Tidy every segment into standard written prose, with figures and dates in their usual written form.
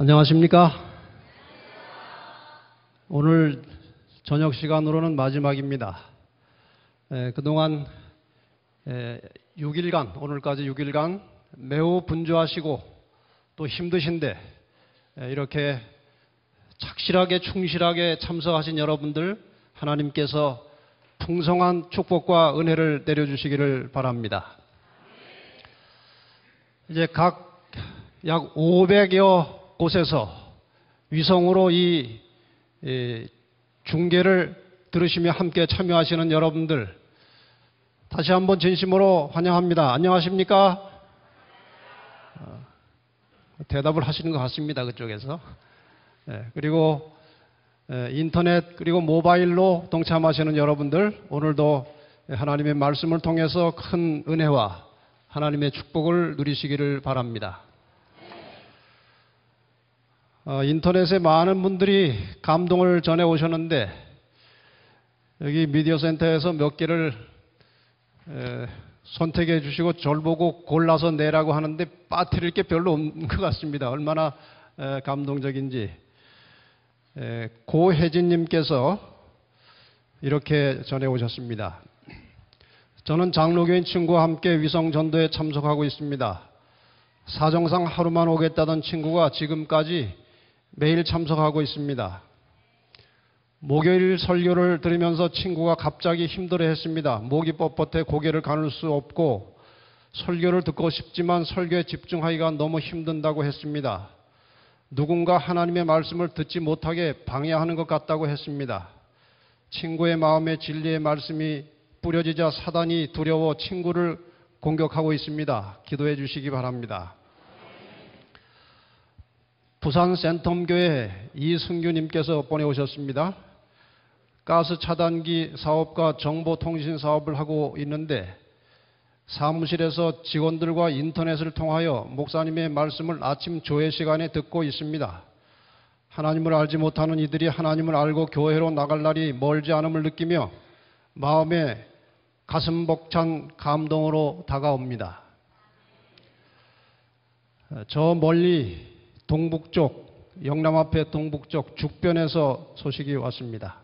안녕하십니까? 오늘 저녁 시간으로는 마지막입니다. 그동안 6일간, 오늘까지 6일간 매우 분주하시고 또 힘드신데 이렇게 착실하게 충실하게 참석하신 여러분들 하나님께서 풍성한 축복과 은혜를 내려주시기를 바랍니다. 이제 각 약 500여 곳에서 위성으로 이 중계를 들으시며 함께 참여하시는 여러분들 다시 한번 진심으로 환영합니다. 안녕하십니까? 대답을 하시는 것 같습니다. 그쪽에서. 그리고 인터넷 그리고 모바일로 동참하시는 여러분들 오늘도 하나님의 말씀을 통해서 큰 은혜와 하나님의 축복을 누리시기를 바랍니다. 인터넷에 많은 분들이 감동을 전해 오셨는데 여기 미디어 센터에서 몇 개를 선택해 주시고 절 보고 골라서 내라고 하는데 빠뜨릴 게 별로 없는 것 같습니다. 얼마나 감동적인지. 고혜진님께서 이렇게 전해 오셨습니다. 저는 장로교인 친구와 함께 위성전도에 참석하고 있습니다. 사정상 하루만 오겠다던 친구가 지금까지 매일 참석하고 있습니다. 목요일 설교를 들으면서 친구가 갑자기 힘들어했습니다. 목이 뻣뻣해 고개를 가눌 수 없고 설교를 듣고 싶지만 설교에 집중하기가 너무 힘든다고 했습니다. 누군가 하나님의 말씀을 듣지 못하게 방해하는 것 같다고 했습니다. 친구의 마음에 진리의 말씀이 뿌려지자 사단이 두려워 친구를 공격하고 있습니다. 기도해 주시기 바랍니다. 부산 센텀교회 이승규님께서 보내오셨습니다. 가스 차단기 사업과 정보통신 사업을 하고 있는데 사무실에서 직원들과 인터넷을 통하여 목사님의 말씀을 아침 조회 시간에 듣고 있습니다. 하나님을 알지 못하는 이들이 하나님을 알고 교회로 나갈 날이 멀지 않음을 느끼며 마음에 가슴 벅찬 감동으로 다가옵니다. 저 멀리 동북쪽, 영남 앞에 동북쪽 죽변에서 소식이 왔습니다.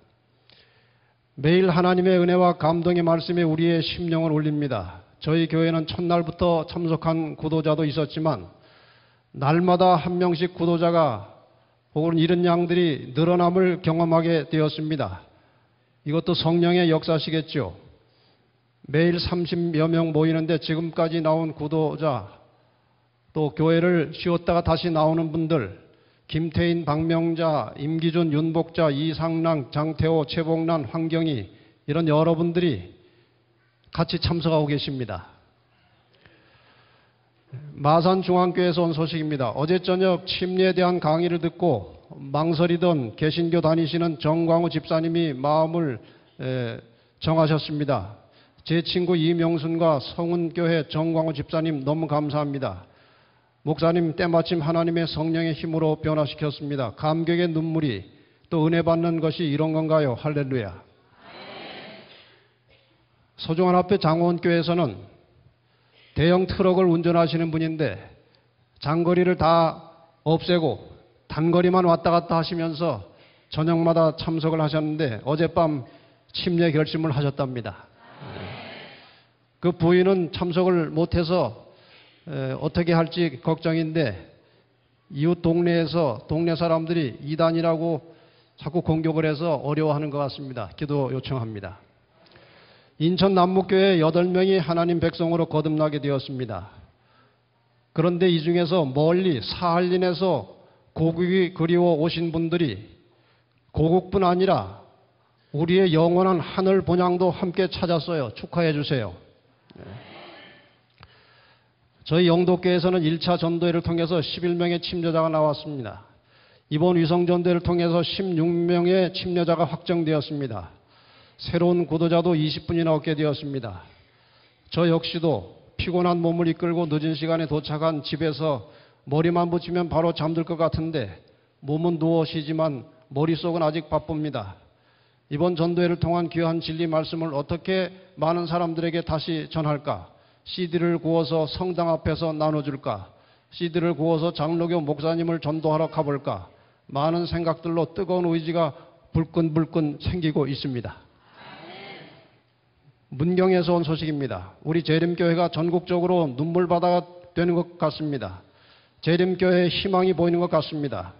매일 하나님의 은혜와 감동의 말씀에 우리의 심령을 울립니다. 저희 교회는 첫날부터 참석한 구도자도 있었지만 날마다 한 명씩 구도자가 혹은 이른 양들이 늘어남을 경험하게 되었습니다. 이것도 성령의 역사시겠죠. 매일 30여 명 모이는데 지금까지 나온 구도자 또 교회를 쉬었다가 다시 나오는 분들 김태인, 박명자, 임기준, 윤복자, 이상랑, 장태호, 최봉란, 황경희 이런 여러분들이 같이 참석하고 계십니다. 마산중앙교회에서 온 소식입니다. 어제 저녁 침례에 대한 강의를 듣고 망설이던 개신교 다니시는 정광우 집사님이 마음을 정하셨습니다. 제 친구 이명순과 성운교회 정광우 집사님 너무 감사합니다. 목사님 때마침 하나님의 성령의 힘으로 변화시켰습니다. 감격의 눈물이 또 은혜 받는 것이 이런 건가요? 할렐루야. 소중한 앞에 장원교회에서는 대형 트럭을 운전하시는 분인데 장거리를 다 없애고 단거리만 왔다 갔다 하시면서 저녁마다 참석을 하셨는데 어젯밤 침례 결심을 하셨답니다. 그 부인은 참석을 못해서 어떻게 할지 걱정인데 이웃 동네에서 동네 사람들이 이단이라고 자꾸 공격을 해서 어려워하는 것 같습니다. 기도 요청합니다. 인천 남목교회 8명이 하나님 백성으로 거듭나게 되었습니다. 그런데 이 중에서 멀리 사할린에서 고국이 그리워 오신 분들이 고국뿐 아니라 우리의 영원한 하늘 본향도 함께 찾았어요. 축하해 주세요. 저희 영도교회에서는 1차 전도회를 통해서 11명의 침례자가 나왔습니다. 이번 위성전도회를 통해서 16명의 침례자가 확정되었습니다. 새로운 구도자도 20분이나 얻게 되었습니다. 저 역시도 피곤한 몸을 이끌고 늦은 시간에 도착한 집에서 머리만 붙이면 바로 잠들 것 같은데 몸은 누워 쉬지만 머릿속은 아직 바쁩니다. 이번 전도회를 통한 귀한 진리 말씀을 어떻게 많은 사람들에게 다시 전할까? CD를 구워서 성당 앞에서 나눠줄까? CD를 구워서 장로교 목사님을 전도하러 가볼까? 많은 생각들로 뜨거운 의지가 불끈불끈 생기고 있습니다. 문경에서 온 소식입니다. 우리 재림교회가 전국적으로 눈물바다가 되는 것 같습니다. 재림교회에 희망이 보이는 것 같습니다.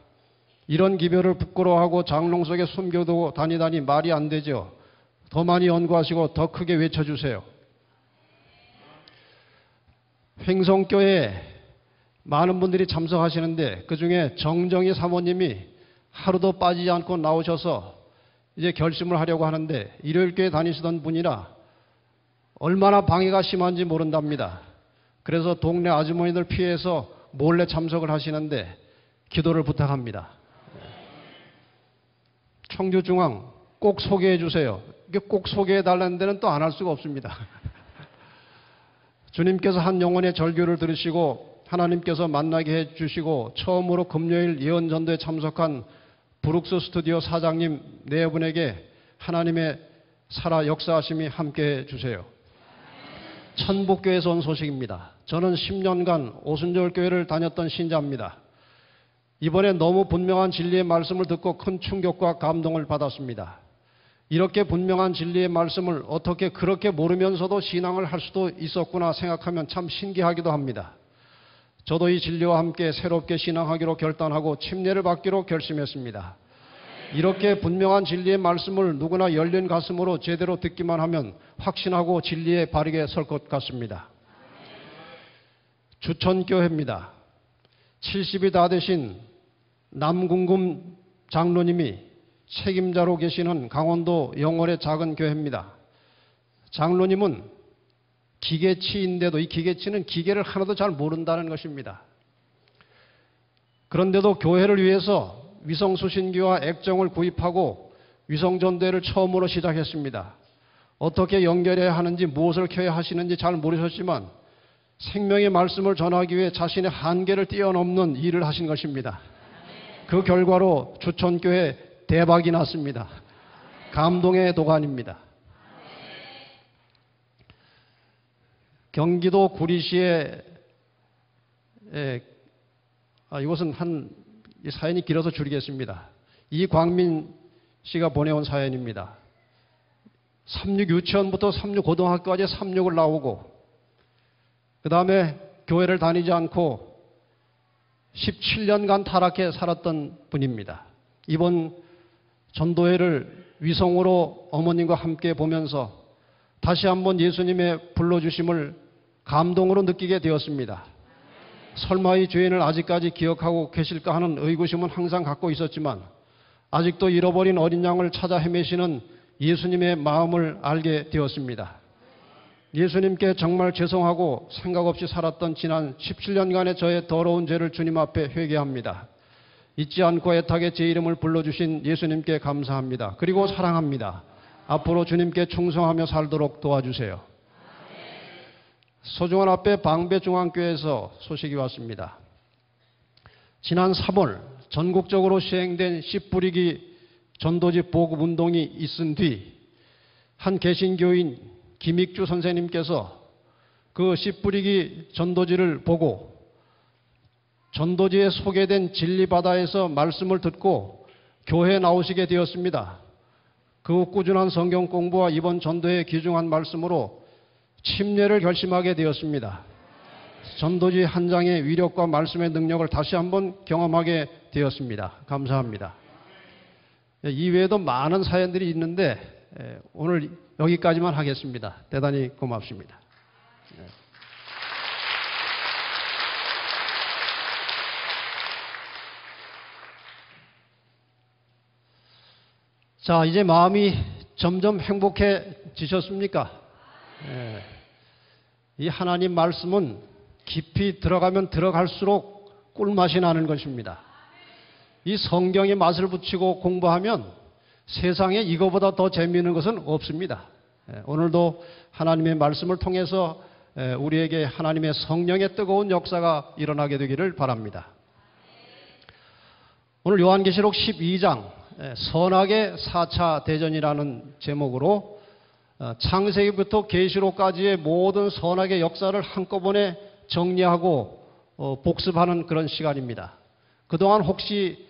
이런 기별을 부끄러워하고 장롱 속에 숨겨두고 다니다니 말이 안 되죠. 더 많이 연구하시고 더 크게 외쳐주세요. 횡성교회에 많은 분들이 참석하시는데 그중에 정정희 사모님이 하루도 빠지지 않고 나오셔서 이제 결심을 하려고 하는데 일요일교회 다니시던 분이라 얼마나 방해가 심한지 모른답니다. 그래서 동네 아주머니들 피해서 몰래 참석을 하시는데 기도를 부탁합니다. 청주중앙 꼭 소개해 주세요. 이게 꼭 소개해 달라는 데는 또 안 할 수가 없습니다. 주님께서 한 영혼의 절규를 들으시고 하나님께서 만나게 해 주시고 처음으로 금요일 예언전도에 참석한 브룩스 스튜디오 사장님 네 분에게 하나님의 살아 역사하심이 함께해 주세요. 천북교회에서 온 소식입니다. 저는 10년간 오순절교회를 다녔던 신자입니다. 이번에 너무 분명한 진리의 말씀을 듣고 큰 충격과 감동을 받았습니다. 이렇게 분명한 진리의 말씀을 어떻게 그렇게 모르면서도 신앙을 할 수도 있었구나 생각하면 참 신기하기도 합니다. 저도 이 진리와 함께 새롭게 신앙하기로 결단하고 침례를 받기로 결심했습니다. 이렇게 분명한 진리의 말씀을 누구나 열린 가슴으로 제대로 듣기만 하면 확신하고 진리에 바르게 설 것 같습니다. 주천교회입니다. 70이 다 되신 남궁금 장로님이 책임자로 계시는 강원도 영월의 작은 교회입니다. 장로님은 기계치인데도 이 기계치는 기계를 하나도 잘 모른다는 것입니다. 그런데도 교회를 위해서 위성수신기와 액정을 구입하고 위성전도회를 처음으로 시작했습니다. 어떻게 연결해야 하는지 무엇을 켜야 하시는지 잘 모르셨지만 생명의 말씀을 전하기 위해 자신의 한계를 뛰어넘는 일을 하신 것입니다. 그 결과로 주천교회 대박이 났습니다. 감동의 도가니입니다. 경기도 구리시에 이것은 이 사연이 길어서 줄이겠습니다. 이광민 씨가 보내온 사연입니다. 3육 유치원부터 3육 고등학교까지 3육을 나오고 그 다음에 교회를 다니지 않고 17년간 타락해 살았던 분입니다. 이번 전도회를 위성으로 어머님과 함께 보면서 다시 한번 예수님의 불러주심을 감동으로 느끼게 되었습니다. 설마 이 죄인을 아직까지 기억하고 계실까 하는 의구심은 항상 갖고 있었지만 아직도 잃어버린 어린 양을 찾아 헤매시는 예수님의 마음을 알게 되었습니다. 예수님께 정말 죄송하고 생각 없이 살았던 지난 17년간의 저의 더러운 죄를 주님 앞에 회개합니다. 잊지 않고 애타게 제 이름을 불러주신 예수님께 감사합니다. 그리고 사랑합니다. 앞으로 주님께 충성하며 살도록 도와주세요. 소중한 앞에 방배중앙교회에서 소식이 왔습니다. 지난 3월 전국적으로 시행된 씨 뿌리기 전도지 보급운동이 있은 뒤 한 개신교인 김익주 선생님께서 그 씨 뿌리기 전도지를 보고 전도지에 소개된 진리바다에서 말씀을 듣고 교회에 나오시게 되었습니다. 그 꾸준한 성경 공부와 이번 전도에 기중한 말씀으로 침례를 결심하게 되었습니다. 전도지 한 장의 위력과 말씀의 능력을 다시 한번 경험하게 되었습니다. 감사합니다. 이외에도 많은 사연들이 있는데 오늘 여기까지만 하겠습니다. 대단히 고맙습니다. 자, 이제 마음이 점점 행복해지셨습니까? 이 하나님 말씀은 깊이 들어가면 들어갈수록 꿀맛이 나는 것입니다. 이 성경에 맛을 붙이고 공부하면 세상에 이거보다 더 재미있는 것은 없습니다. 오늘도 하나님의 말씀을 통해서 우리에게 하나님의 성령의 뜨거운 역사가 일어나게 되기를 바랍니다. 오늘 요한계시록 12장 선악의 4차 대전이라는 제목으로 창세기부터 계시록까지의 모든 선악의 역사를 한꺼번에 정리하고 복습하는 그런 시간입니다. 그동안 혹시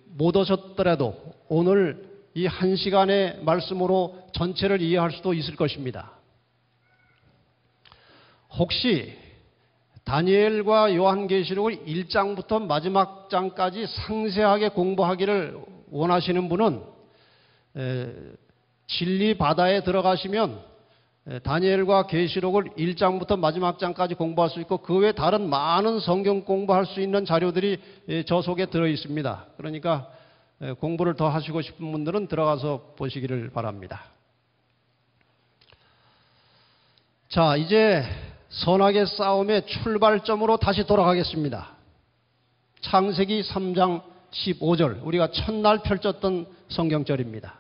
못 오셨더라도 오늘 이 한 시간의 말씀으로 전체를 이해할 수도 있을 것입니다. 혹시 다니엘과 요한계시록을 1장부터 마지막 장까지 상세하게 공부하기를 원하시는 분은 진리 바다에 들어가시면 다니엘과 계시록을 1장부터 마지막 장까지 공부할 수 있고 그 외 다른 많은 성경 공부할 수 있는 자료들이 저 속에 들어 있습니다. 그러니까 공부를 더 하시고 싶은 분들은 들어가서 보시기를 바랍니다. 자, 이제 선악의 싸움의 출발점으로 다시 돌아가겠습니다. 창세기 3장 15절, 우리가 첫날 펼쳤던 성경절입니다.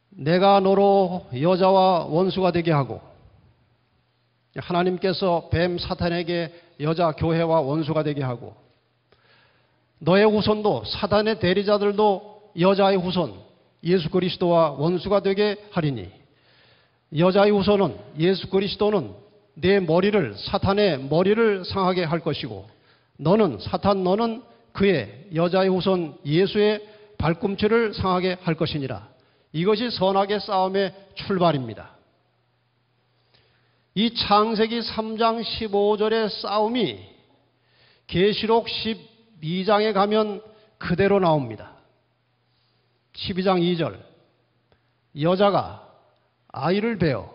내가 너로 여자와 원수가 되게 하고, 하나님께서 뱀 사탄에게 여자 교회와 원수가 되게 하고, 너의 후손도 사단의 대리자들도 여자의 후손 예수 그리스도와 원수가 되게 하리니, 여자의 후손은 예수 그리스도는 내 머리를 사탄의 머리를 상하게 할 것이고, 너는 그의 여자의 후손 예수의 발꿈치를 상하게 할 것이니라. 이것이 선악의 싸움의 출발입니다. 이 창세기 3장 15절의 싸움이 계시록 12장에 가면 그대로 나옵니다. 12장 2절, 여자가 아이를 베어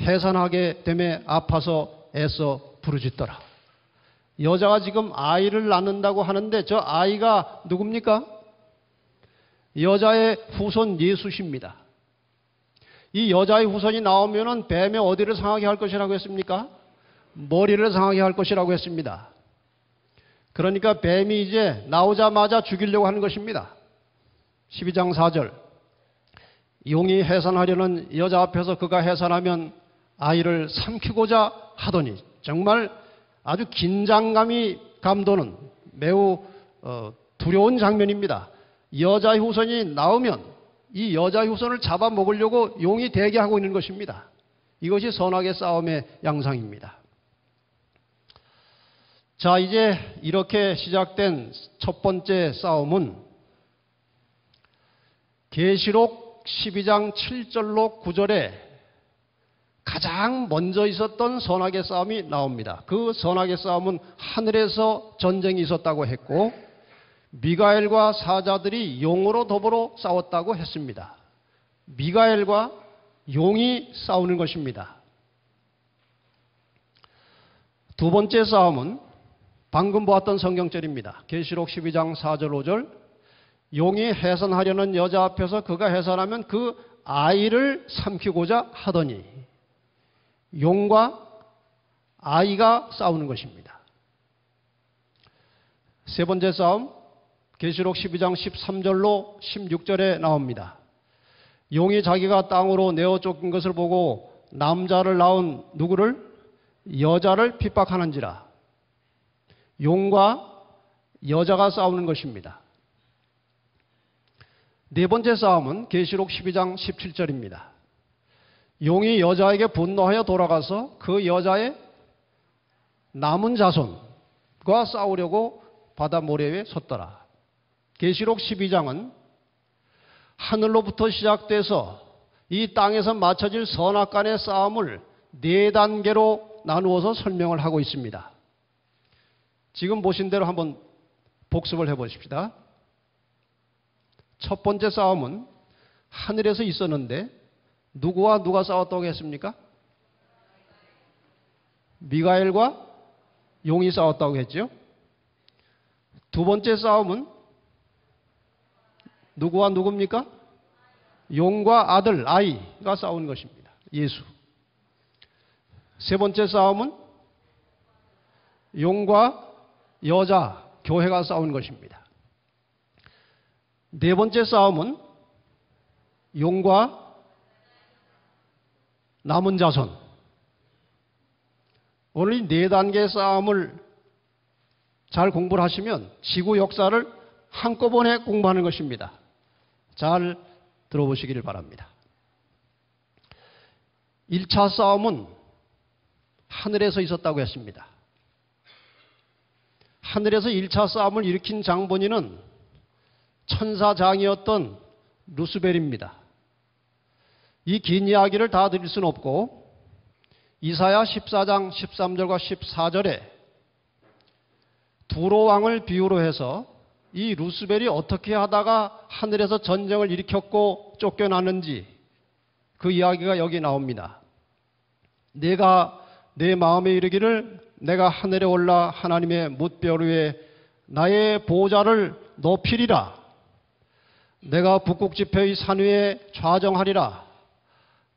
해산하게 됨에 아파서 애써 부르짖더라. 여자가 지금 아이를 낳는다고 하는데 저 아이가 누굽니까? 여자의 후손 예수십니다. 이 여자의 후손이 나오면은 뱀의 어디를 상하게 할 것이라고 했습니까? 머리를 상하게 할 것이라고 했습니다. 그러니까 뱀이 이제 나오자마자 죽이려고 하는 것입니다. 12장 4절, 용이 해산하려는 여자 앞에서 그가 해산하면 아이를 삼키고자 하더니, 정말 아주 긴장감이 감도는 매우 두려운 장면입니다. 여자의 후손이 나오면 이 여자의 후손을 잡아먹으려고 용이 대기하고 있는 것입니다. 이것이 선악의 싸움의 양상입니다. 자, 이제 이렇게 시작된 첫 번째 싸움은 계시록 12장 7절로 9절에 가장 먼저 있었던 선악의 싸움이 나옵니다. 그 선악의 싸움은 하늘에서 전쟁이 있었다고 했고, 미가엘과 사자들이 용으로 더불어 싸웠다고 했습니다. 미가엘과 용이 싸우는 것입니다. 두 번째 싸움은 방금 보았던 성경절입니다. 계시록 12장 4절 5절, 용이 해산하려는 여자 앞에서 그가 해산하면 그 아이를 삼키고자 하더니, 용과 아이가 싸우는 것입니다. 세 번째 싸움, 계시록 12장 13절로 16절에 나옵니다. 용이 자기가 땅으로 내어 쫓긴 것을 보고 남자를 낳은 누구를? 여자를 핍박하는지라. 용과 여자가 싸우는 것입니다. 네 번째 싸움은 계시록 12장 17절입니다. 용이 여자에게 분노하여 돌아가서 그 여자의 남은 자손과 싸우려고 바다 모래에 섰더라. 계시록 12장은 하늘로부터 시작돼서 이 땅에서 맞춰질 선악간의 싸움을 네 단계로 나누어서 설명을 하고 있습니다. 지금 보신 대로 한번 복습을 해보십시다. 첫 번째 싸움은 하늘에서 있었는데 누구와 누가 싸웠다고 했습니까? 미가엘과 용이 싸웠다고 했죠. 두 번째 싸움은 누구와 누굽니까? 용과 아들, 아이가 싸우는 것입니다. 예수. 세 번째 싸움은 용과 여자, 교회가 싸우는 것입니다. 네 번째 싸움은 용과 남은 자손. 오늘 이 네 단계의 싸움을 잘 공부를 하시면 지구 역사를 한꺼번에 공부하는 것입니다. 잘 들어보시기를 바랍니다. 1차 싸움은 하늘에서 있었다고 했습니다. 하늘에서 1차 싸움을 일으킨 장본인은 천사장이었던 루스벨입니다. 이 긴 이야기를 다 드릴 수는 없고 이사야 14장 13절과 14절에 두로 왕을 비유로 해서 이 루스벨이 어떻게 하다가 하늘에서 전쟁을 일으켰고 쫓겨났는지 그 이야기가 여기 나옵니다. 내가 내 마음에 이르기를 내가 하늘에 올라 하나님의 뭇별 위에 나의 보좌를 높이리라. 내가 북극 지폐의 산 위에 좌정하리라.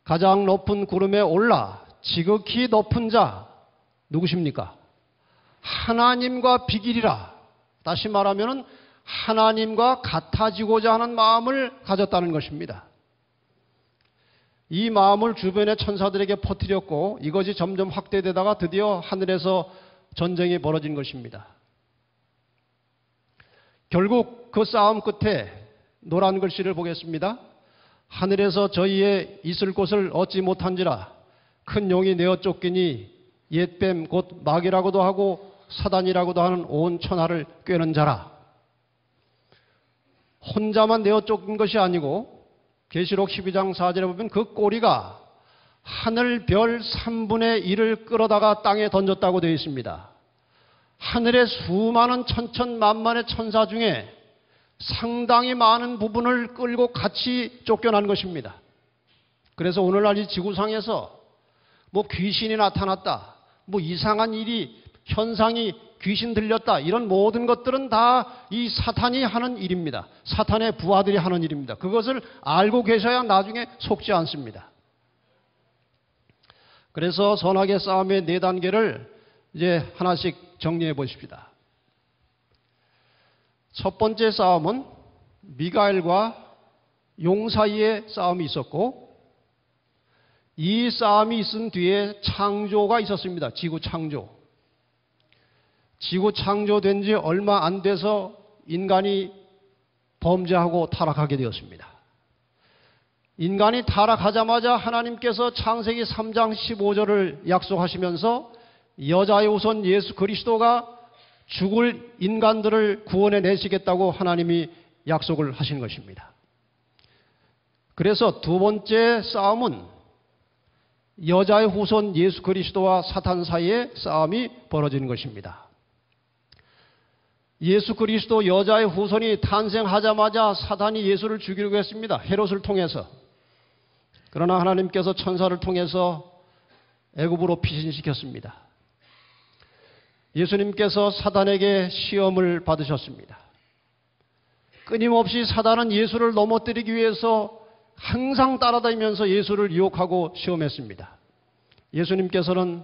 가장 높은 구름에 올라 지극히 높은 자 누구십니까? 하나님과 비기리라. 다시 말하면 하나님과 같아지고자 하는 마음을 가졌다는 것입니다. 이 마음을 주변의 천사들에게 퍼뜨렸고 이것이 점점 확대되다가 드디어 하늘에서 전쟁이 벌어진 것입니다. 결국 그 싸움 끝에 노란 글씨를 보겠습니다. 하늘에서 저희의 있을 곳을 얻지 못한지라 큰 용이 내어 쫓기니 옛뱀 곧 마귀라고도 하고 사단이라고도 하는 온 천하를 꿰는 자라. 혼자만 내어 쫓긴 것이 아니고 계시록 12장 4절에 보면 그 꼬리가 하늘 별 3분의 1을 끌어다가 땅에 던졌다고 되어 있습니다. 하늘의 수많은 천천만만의 천사 중에 상당히 많은 부분을 끌고 같이 쫓겨난 것입니다. 그래서 오늘날 이 지구상에서 귀신이 나타났다, 이상한 일이, 현상이 귀신 들렸다, 이런 모든 것들은 다 이 사탄이 하는 일입니다. 사탄의 부하들이 하는 일입니다. 그것을 알고 계셔야 나중에 속지 않습니다. 그래서 선악의 싸움의 4단계를 이제 하나씩 정리해 보십시다. 첫 번째 싸움은 미가엘과 용 사이의 싸움이 있었고, 이 싸움이 있은 뒤에 창조가 있었습니다. 지구 창조. 지구 창조된 지 얼마 안 돼서 인간이 범죄하고 타락하게 되었습니다. 인간이 타락하자마자 하나님께서 창세기 3장 15절을 약속하시면서 여자의 후손 예수 그리스도가 죽을 인간들을 구원해 내시겠다고 하나님이 약속을 하신 것입니다. 그래서 두 번째 싸움은 여자의 후손 예수 그리스도와 사탄 사이의 싸움이 벌어지는 것입니다. 예수 그리스도 여자의 후손이 탄생하자마자 사탄이 예수를 죽이려고 했습니다. 헤롯을 통해서. 그러나 하나님께서 천사를 통해서 애굽으로 피신시켰습니다. 예수님께서 사단에게 시험을 받으셨습니다. 끊임없이 사단은 예수를 넘어뜨리기 위해서 항상 따라다니면서 예수를 유혹하고 시험했습니다. 예수님께서는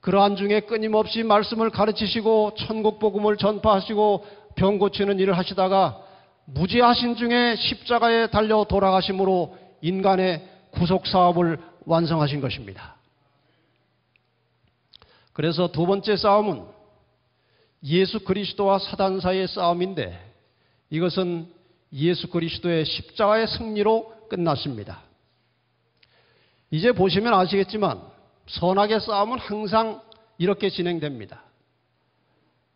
그러한 중에 끊임없이 말씀을 가르치시고 천국 복음을 전파하시고 병 고치는 일을 하시다가 무지하신 중에 십자가에 달려 돌아가심으로 인간의 구속 사업을 완성하신 것입니다. 그래서 두 번째 싸움은 예수 그리스도와 사단 사이의 싸움인데 이것은 예수 그리스도의 십자가의 승리로 끝났습니다. 이제 보시면 아시겠지만 선악의 싸움은 항상 이렇게 진행됩니다.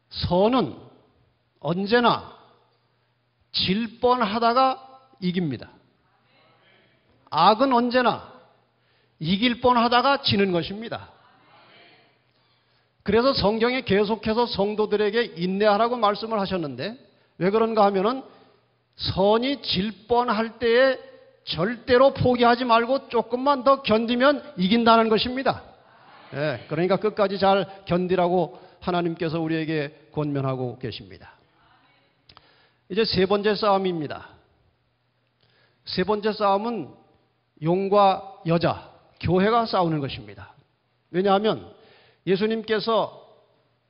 선은 언제나 질 뻔하다가 이깁니다. 악은 언제나 이길 뻔하다가 지는 것입니다. 그래서 성경에 계속해서 성도들에게 인내하라고 말씀을 하셨는데 왜 그런가 하면은 선이 질 뻔할 때에 절대로 포기하지 말고 조금만 더 견디면 이긴다는 것입니다. 네, 그러니까 끝까지 잘 견디라고 하나님께서 우리에게 권면하고 계십니다. 이제 세 번째 싸움입니다. 세 번째 싸움은 용과 여자, 교회가 싸우는 것입니다. 왜냐하면 예수님께서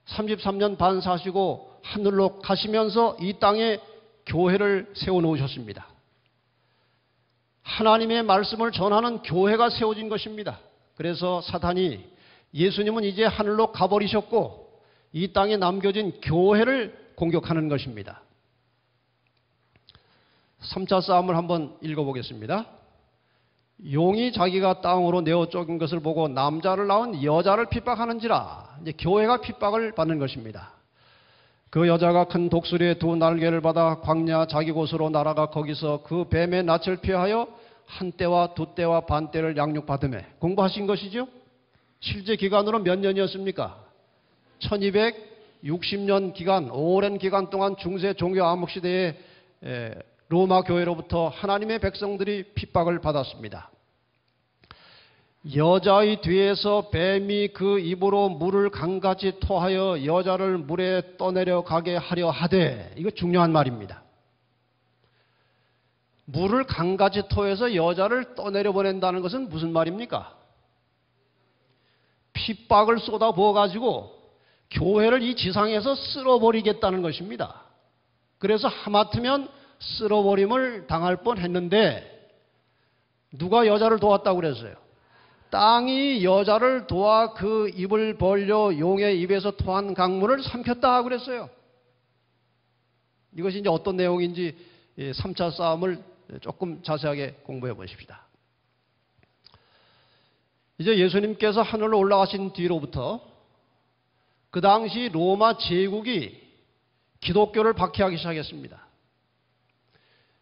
33년 반 사시고 하늘로 가시면서 이 땅에 교회를 세워놓으셨습니다. 하나님의 말씀을 전하는 교회가 세워진 것입니다. 그래서 사탄이 예수님은 이제 하늘로 가버리셨고 이 땅에 남겨진 교회를 공격하는 것입니다. 3차 싸움을 한번 읽어보겠습니다. 용이 자기가 땅으로 내어 쫓긴 것을 보고 남자를 낳은 여자를 핍박하는지라. 이제 교회가 핍박을 받는 것입니다. 그 여자가 큰 독수리의 두 날개를 받아 광야 자기 곳으로 날아가 거기서 그 뱀의 낯을 피하여 한 때와 두 때와 반 때를 양육받으며. 공부하신 것이죠? 실제 기간으로 몇 년이었습니까? 1260년 기간, 오랜 기간 동안 중세 종교 암흑시대에 로마 교회로부터 하나님의 백성들이 핍박을 받았습니다. 여자의 뒤에서 뱀이 그 입으로 물을 강같이 토하여 여자를 물에 떠내려 가게 하려 하되. 이거 중요한 말입니다. 물을 강같이 토해서 여자를 떠내려 보낸다는 것은 무슨 말입니까? 핍박을 쏟아 부어가지고 교회를 이 지상에서 쓸어버리겠다는 것입니다. 그래서 하마터면 쓸어버림을 당할 뻔했는데 누가 여자를 도왔다고 그랬어요? 땅이 여자를 도와 그 입을 벌려 용의 입에서 토한 강물을 삼켰다 그랬어요. 이것이 이제 어떤 내용인지 3차 싸움을 조금 자세하게 공부해 보십시다. 이제 예수님께서 하늘로 올라가신 뒤로부터 그 당시 로마 제국이 기독교를 박해하기 시작했습니다.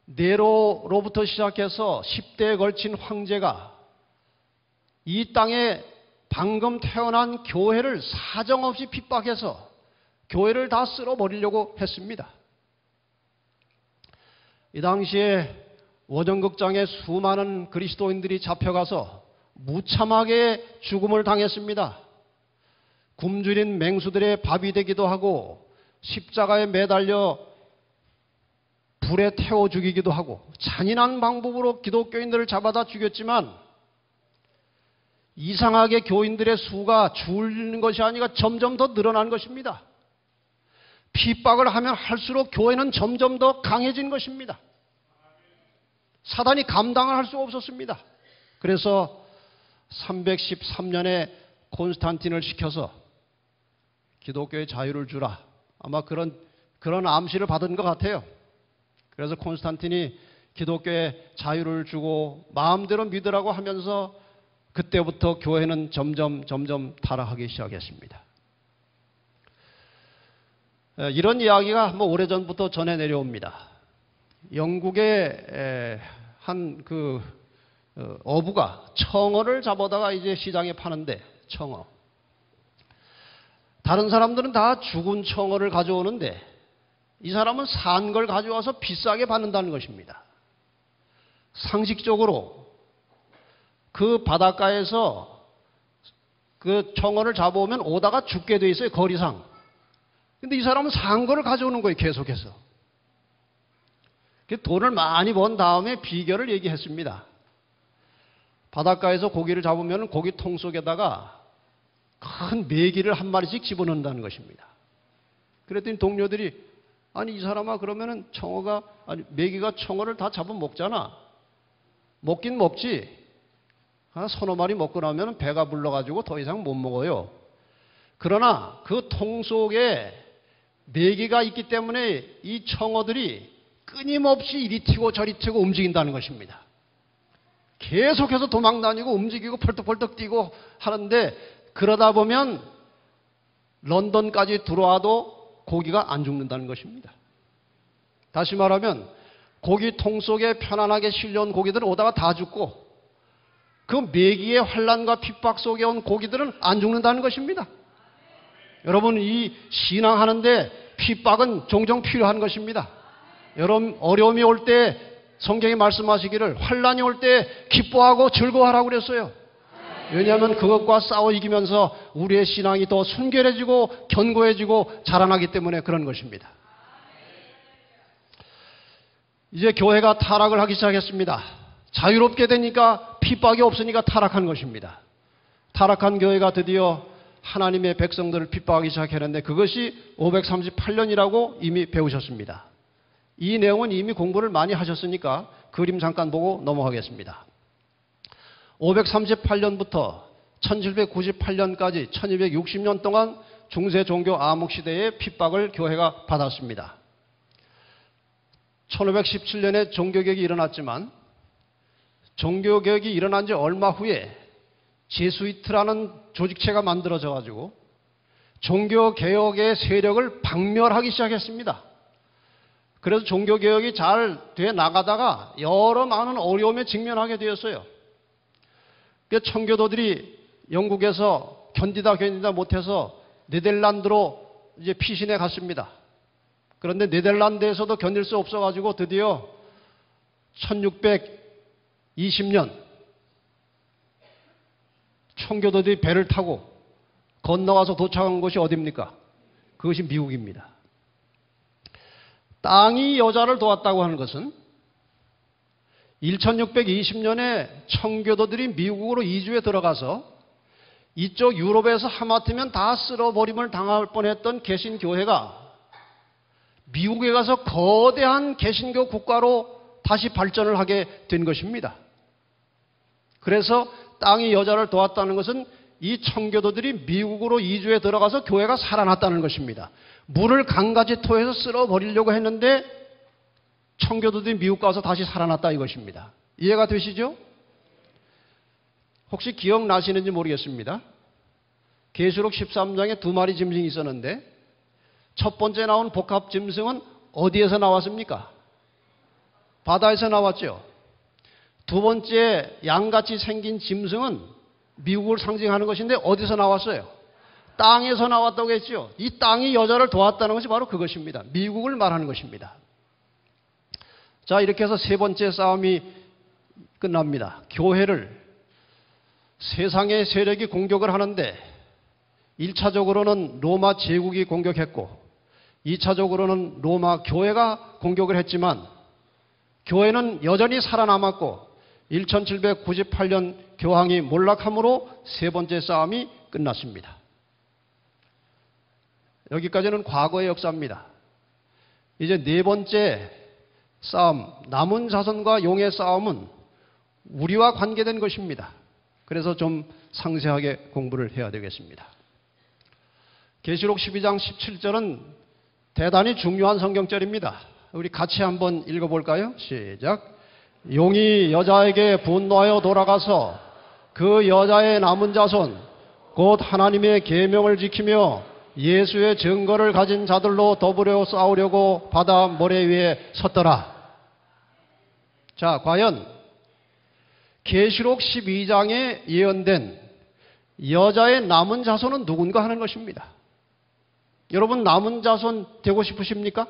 네로로부터 시작해서 10대에 걸친 황제가 이 땅에 방금 태어난 교회를 사정없이 핍박해서 교회를 다 쓸어버리려고 했습니다. 이 당시에 원정극장에 수많은 그리스도인들이 잡혀가서 무참하게 죽음을 당했습니다. 굶주린 맹수들의 밥이 되기도 하고 십자가에 매달려 불에 태워 죽이기도 하고 잔인한 방법으로 기독교인들을 잡아다 죽였지만 이상하게 교인들의 수가 줄는 것이 아니라 점점 더 늘어난 것입니다. 핍박을 하면 할수록 교회는 점점 더 강해진 것입니다. 사단이 감당을 할 수가 없었습니다. 그래서 313년에 콘스탄틴을 시켜서 기독교의 자유를 주라. 아마 그런 암시를 받은 것 같아요. 그래서 콘스탄틴이 기독교의 자유를 주고 마음대로 믿으라고 하면서 그때부터 교회는 점점 타락하기 시작했습니다. 이런 이야기가 오래전부터 전해 내려옵니다. 영국의 한 어부가 청어를 잡아다가 이제 시장에 파는데, 청어. 다른 사람들은 다 죽은 청어를 가져오는데 이 사람은 산 걸 가져와서 비싸게 받는다는 것입니다. 상식적으로 그 바닷가에서 그 청어를 잡아오면 오다가 죽게 돼 있어요, 거리상. 근데 이 사람은 산 거를 가져오는 거예요, 계속해서. 돈을 많이 번 다음에 비결을 얘기했습니다. 바닷가에서 고기를 잡으면 고기통 속에다가 큰 메기를 한 마리씩 집어넣는다는 것입니다. 그랬더니 동료들이, 아니 이 사람아, 그러면은 메기가 청어를 다 잡아먹잖아. 먹긴 먹지. 한 서너 마리 먹고 나면 배가 불러가지고 더 이상 못 먹어요. 그러나 그 통 속에 메기가 있기 때문에 이 청어들이 끊임없이 이리 튀고 저리 튀고 움직인다는 것입니다. 계속해서 도망다니고 움직이고 펄떡펄떡 뛰고 하는데, 그러다 보면 런던까지 들어와도 고기가 안 죽는다는 것입니다. 다시 말하면 고기통 속에 편안하게 실려온 고기들은 오다가 다 죽고 그 메기의 환난과 핍박 속에 온 고기들은 안 죽는다는 것입니다. 여러분, 이 신앙하는데 핍박은 종종 필요한 것입니다. 여러분, 어려움이 올 때 성경이 말씀하시기를 환난이 올 때 기뻐하고 즐거워하라고 그랬어요. 왜냐하면 그것과 싸워 이기면서 우리의 신앙이 더 순결해지고 견고해지고 자라나기 때문에 그런 것입니다. 이제 교회가 타락을 하기 시작했습니다. 자유롭게 되니까 핍박이 없으니까 타락한 것입니다. 타락한 교회가 드디어 하나님의 백성들을 핍박하기 시작했는데 그것이 538년이라고 이미 배우셨습니다. 이 내용은 이미 공부를 많이 하셨으니까 그림 잠깐 보고 넘어가겠습니다. 538년부터 1798년까지 1260년 동안 중세 종교 암흑시대의 핍박을 교회가 받았습니다. 1517년에 종교개혁이 일어났지만 종교개혁이 일어난 지 얼마 후에 제수이트라는 조직체가 만들어져 가지고 종교개혁의 세력을 박멸하기 시작했습니다. 그래서 종교개혁이 잘 돼 나가다가 여러 많은 어려움에 직면하게 되었어요. 그래서 청교도들이 영국에서 견디다 못해서 네덜란드로 이제 피신해 갔습니다. 그런데 네덜란드에서도 견딜 수 없어가지고 드디어 1620년 청교도들이 배를 타고 건너와서 도착한 곳이 어디입니까? 그것이 미국입니다. 땅이 여자를 도왔다고 하는 것은 1620년에 청교도들이 미국으로 이주해 들어가서 이쪽 유럽에서 하마터면 다 쓸어버림을 당할 뻔했던 개신교회가 미국에 가서 거대한 개신교 국가로 다시 발전을 하게 된 것입니다. 그래서 땅이 여자를 도왔다는 것은 이 청교도들이 미국으로 이주해 들어가서 교회가 살아났다는 것입니다. 물을 강가지 토해서 쓸어버리려고 했는데 청교도들이 미국 가서 다시 살아났다 이것입니다. 이해가 되시죠? 혹시 기억나시는지 모르겠습니다. 계시록 13장에 두 마리 짐승이 있었는데 첫 번째 나온 복합 짐승은 어디에서 나왔습니까? 바다에서 나왔죠. 두 번째 양같이 생긴 짐승은 미국을 상징하는 것인데 어디서 나왔어요? 땅에서 나왔다고 했죠. 이 땅이 여자를 도왔다는 것이 바로 그것입니다. 미국을 말하는 것입니다. 자, 이렇게 해서 세 번째 싸움이 끝납니다. 교회를 세상의 세력이 공격을 하는데 1차적으로는 로마 제국이 공격했고 2차적으로는 로마 교회가 공격을 했지만 교회는 여전히 살아남았고 1798년 교황이 몰락함으로 세 번째 싸움이 끝났습니다. 여기까지는 과거의 역사입니다. 이제 네 번째 싸움, 남은 자손과 용의 싸움은 우리와 관계된 것입니다. 그래서 좀 상세하게 공부를 해야 되겠습니다. 계시록 12장 17절은 대단히 중요한 성경절입니다. 우리 같이 한번 읽어볼까요? 시작. 용이 여자에게 분노하여 돌아가서 그 여자의 남은 자손 곧 하나님의 계명을 지키며 예수의 증거를 가진 자들로 더불어 싸우려고 바다 모래 위에 섰더라. 자, 과연 계시록 12장에 예언된 여자의 남은 자손은 누군가 하는 것입니다. 여러분 남은 자손 되고 싶으십니까?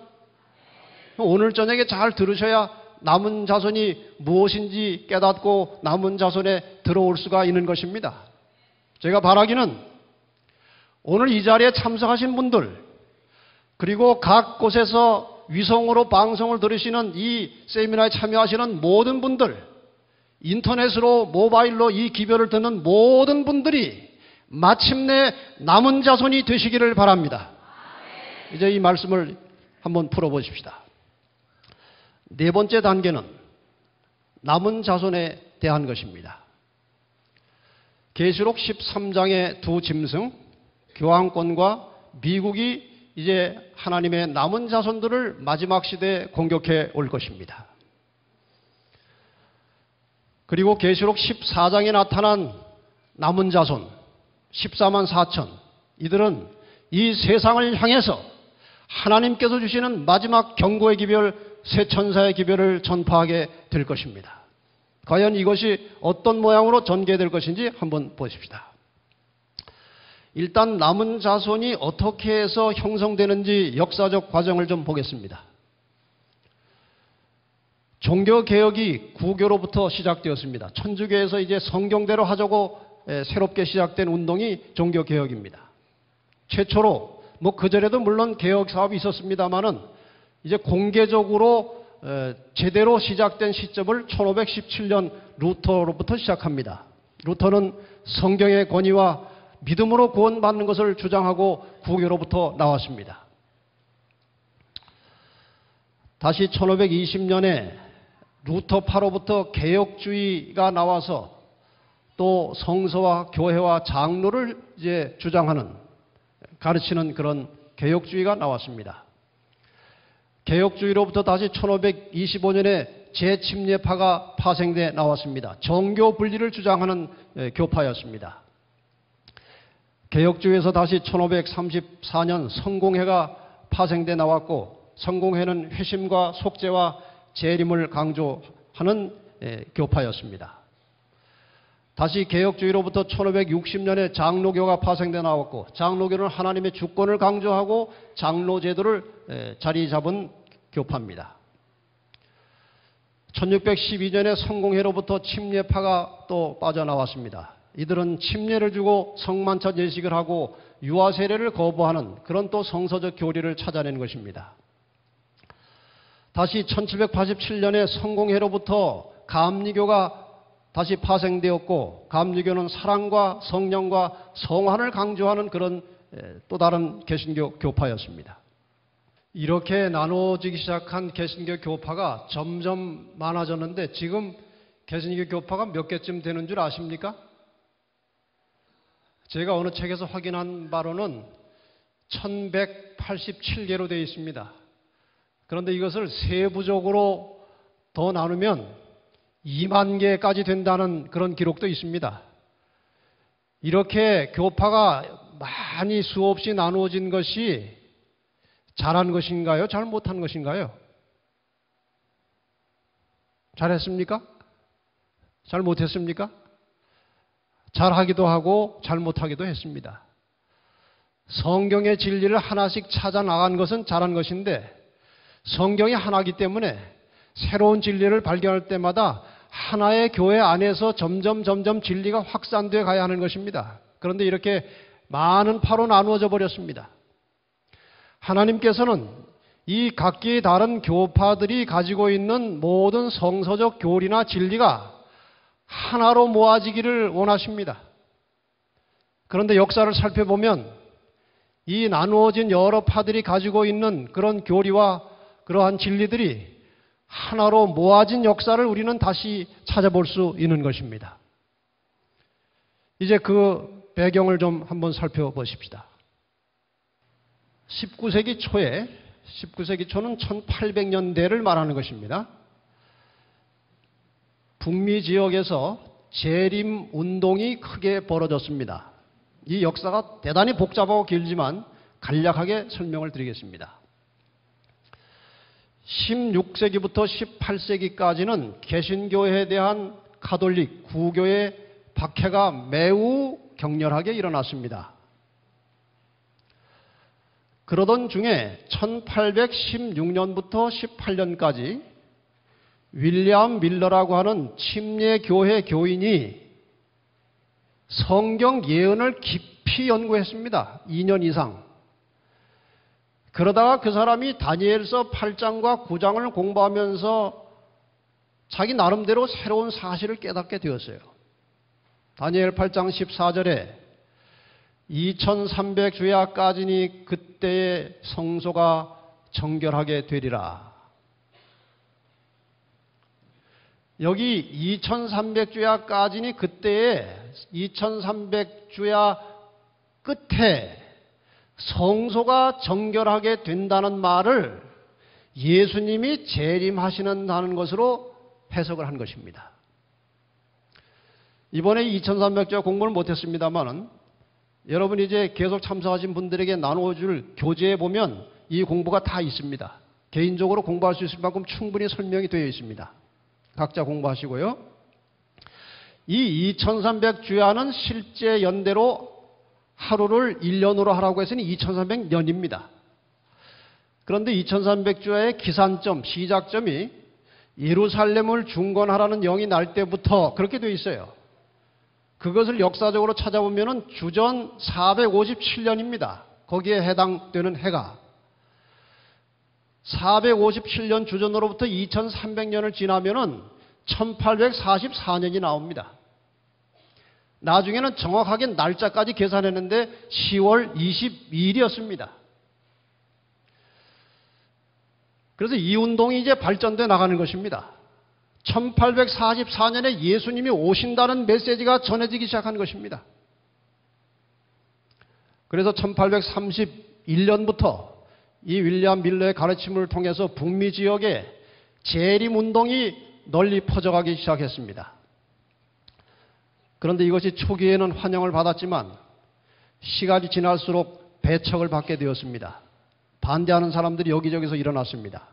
오늘 저녁에 잘 들으셔야 남은 자손이 무엇인지 깨닫고 남은 자손에 들어올 수가 있는 것입니다. 제가 바라기는 오늘 이 자리에 참석하신 분들 그리고 각 곳에서 위성으로 방송을 들으시는 이 세미나에 참여하시는 모든 분들 인터넷으로 모바일로 이 기별을 듣는 모든 분들이 마침내 남은 자손이 되시기를 바랍니다. 이제 이 말씀을 한번 풀어보십시다. 네 번째 단계는 남은 자손에 대한 것입니다. 계시록 13장의 두 짐승, 교황권과 미국이 이제 하나님의 남은 자손들을 마지막 시대에 공격해 올 것입니다. 그리고 계시록 14장에 나타난 남은 자손 14만 4천 이들은 이 세상을 향해서 하나님께서 주시는 마지막 경고의 기별 새 천사의 기별을 전파하게 될 것입니다. 과연 이것이 어떤 모양으로 전개될 것인지 한번 보십시다. 일단 남은 자손이 어떻게 해서 형성되는지 역사적 과정을 좀 보겠습니다. 종교개혁이 구교로부터 시작되었습니다. 천주교에서 이제 성경대로 하자고 새롭게 시작된 운동이 종교개혁입니다. 최초로 그전에도 물론 개혁 사업이 있었습니다만은 이제 공개적으로 제대로 시작된 시점을 1517년 루터로부터 시작합니다. 루터는 성경의 권위와 믿음으로 구원받는 것을 주장하고 구교로부터 나왔습니다. 다시 1520년에 루터파로부터 개혁주의가 나와서 또 성서와 교회와 장로를 이제 주장하는 가르치는 그런 개혁주의가 나왔습니다. 개혁주의로부터 다시 1525년에 재침례파가 파생돼 나왔습니다. 정교 분리를 주장하는 교파였습니다. 개혁주의에서 다시 1534년 성공회가 파생돼 나왔고, 성공회는 회심과 속죄와 재림을 강조하는 교파였습니다. 다시 개혁주의로부터 1560년에 장로교가 파생돼 나왔고, 장로교는 하나님의 주권을 강조하고 장로 제도를 자리 잡은 교파입니다. 1612년에 성공회로부터 침례파가 또 빠져나왔습니다. 이들은 침례를 주고 성만찬 예식을 하고 유아 세례를 거부하는 그런 또 성서적 교리를 찾아낸 것입니다. 다시 1787년에 성공회로부터 감리교가 다시 파생되었고, 감리교는 사랑과 성령과 성환을 강조하는 그런 또 다른 개신교 교파였습니다. 이렇게 나눠지기 시작한 개신교 교파가 점점 많아졌는데, 지금 개신교 교파가 몇 개쯤 되는 줄 아십니까? 제가 어느 책에서 확인한 바로는 1187개로 되어 있습니다. 그런데 이것을 세부적으로 더 나누면 2만 개까지 된다는 그런 기록도 있습니다. 이렇게 교파가 많이 수없이 나누어진 것이 잘한 것인가요? 잘못한 것인가요? 잘했습니까? 잘못했습니까? 잘하기도 하고 잘못하기도 했습니다. 성경의 진리를 하나씩 찾아 나간 것은 잘한 것인데, 성경이 하나이기 때문에 새로운 진리를 발견할 때마다 하나의 교회 안에서 점점 진리가 확산되어 가야 하는 것입니다. 그런데 이렇게 많은 파로 나누어져 버렸습니다. 하나님께서는 이 각기 다른 교파들이 가지고 있는 모든 성서적 교리나 진리가 하나로 모아지기를 원하십니다. 그런데 역사를 살펴보면 이 나누어진 여러 파들이 가지고 있는 그런 교리와 그러한 진리들이 하나로 모아진 역사를 우리는 다시 찾아볼 수 있는 것입니다. 이제 그 배경을 좀 한번 살펴보십시다. 19세기 초는 1800년대를 말하는 것입니다. 북미 지역에서 재림 운동이 크게 벌어졌습니다. 이 역사가 대단히 복잡하고 길지만 간략하게 설명을 드리겠습니다. 16세기부터 18세기까지는 개신교에 대한 가톨릭 구교의 박해가 매우 격렬하게 일어났습니다. 그러던 중에 1816년부터 18년까지 윌리엄 밀러라고 하는 침례교회 교인이 성경 예언을 깊이 연구했습니다. 2년 이상. 그러다가 그 사람이 다니엘서 8장과 9장을 공부하면서 자기 나름대로 새로운 사실을 깨닫게 되었어요. 다니엘 8장 14절에 2300주야까지니 그때의 성소가 정결하게 되리라. 여기 2300주야까지니 그때의 2300주야 끝에 성소가 정결하게 된다는 말을 예수님이 재림하시는다는 것으로 해석을 한 것입니다. 이번에 2300주야 공부를 못했습니다만은 여러분이 이제 계속 참석하신 분들에게 나눠줄 교재에 보면 이 공부가 다 있습니다. 개인적으로 공부할 수 있을 만큼 충분히 설명이 되어 있습니다. 각자 공부하시고요. 이 2300주야는 실제 연대로 하루를 1년으로 하라고 했으니 2300년입니다. 그런데 2300주야의 기산점, 시작점이 예루살렘을 중건하라는 영이 날 때부터 그렇게 되어 있어요. 그것을 역사적으로 찾아보면 주전 457년입니다. 거기에 해당되는 해가 457년 주전으로부터 2300년을 지나면은 1844년이 나옵니다. 나중에는 정확하게 날짜까지 계산했는데 10월 22일이었습니다. 그래서 이 운동이 이제 발전돼 나가는 것입니다. 1844년에 예수님이 오신다는 메시지가 전해지기 시작한 것입니다. 그래서 1831년부터 이 윌리엄 밀러의 가르침을 통해서 북미 지역에 재림운동이 널리 퍼져가기 시작했습니다. 그런데 이것이 초기에는 환영을 받았지만 시간이 지날수록 배척을 받게 되었습니다. 반대하는 사람들이 여기저기서 일어났습니다.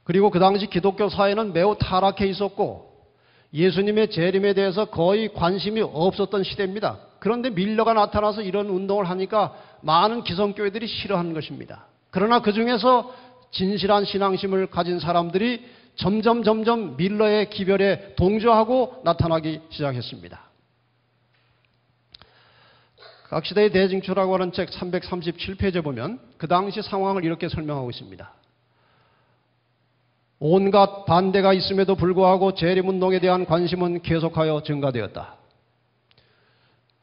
그리고 그 당시 기독교 사회는 매우 타락해 있었고 예수님의 재림에 대해서 거의 관심이 없었던 시대입니다. 그런데 밀러가 나타나서 이런 운동을 하니까 많은 기성교회들이 싫어하는 것입니다. 그러나 그 중에서 진실한 신앙심을 가진 사람들이 점점 밀러의 기별에 동조하고 나타나기 시작했습니다. 각 시대의 대징초라고 하는 책 337페이지에 보면 그 당시 상황을 이렇게 설명하고 있습니다. 온갖 반대가 있음에도 불구하고 재림운동에 대한 관심은 계속하여 증가되었다.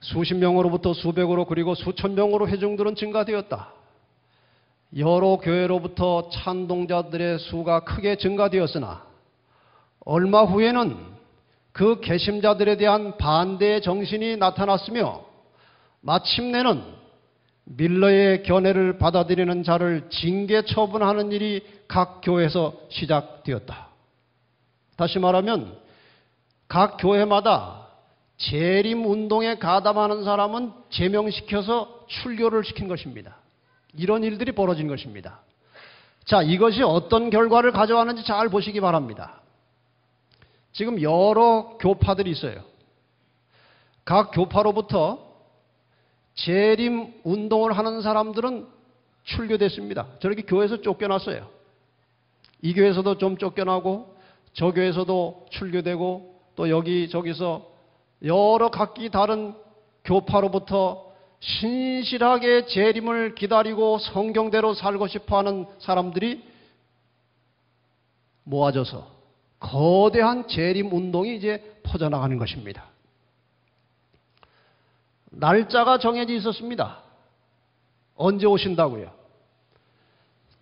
수십 명으로부터 수백으로 그리고 수천 명으로 회중들은 증가되었다. 여러 교회로부터 찬동자들의 수가 크게 증가되었으나 얼마 후에는 그 개심자들에 대한 반대의 정신이 나타났으며 마침내는 밀러의 견해를 받아들이는 자를 징계 처분하는 일이 각 교회에서 시작되었다. 다시 말하면 각 교회마다 재림운동에 가담하는 사람은 제명시켜서 출교를 시킨 것입니다. 이런 일들이 벌어진 것입니다. 자, 이것이 어떤 결과를 가져왔는지 잘 보시기 바랍니다. 지금 여러 교파들이 있어요. 각 교파로부터 재림 운동을 하는 사람들은 출교됐습니다. 저렇게 교회에서 쫓겨났어요. 이 교회에서도 좀 쫓겨나고 저 교회에서도 출교되고 또 여기저기서 여러 각기 다른 교파로부터 신실하게 재림을 기다리고 성경대로 살고 싶어하는 사람들이 모아져서 거대한 재림 운동이 이제 퍼져나가는 것입니다. 날짜가 정해져 있었습니다. 언제 오신다고요?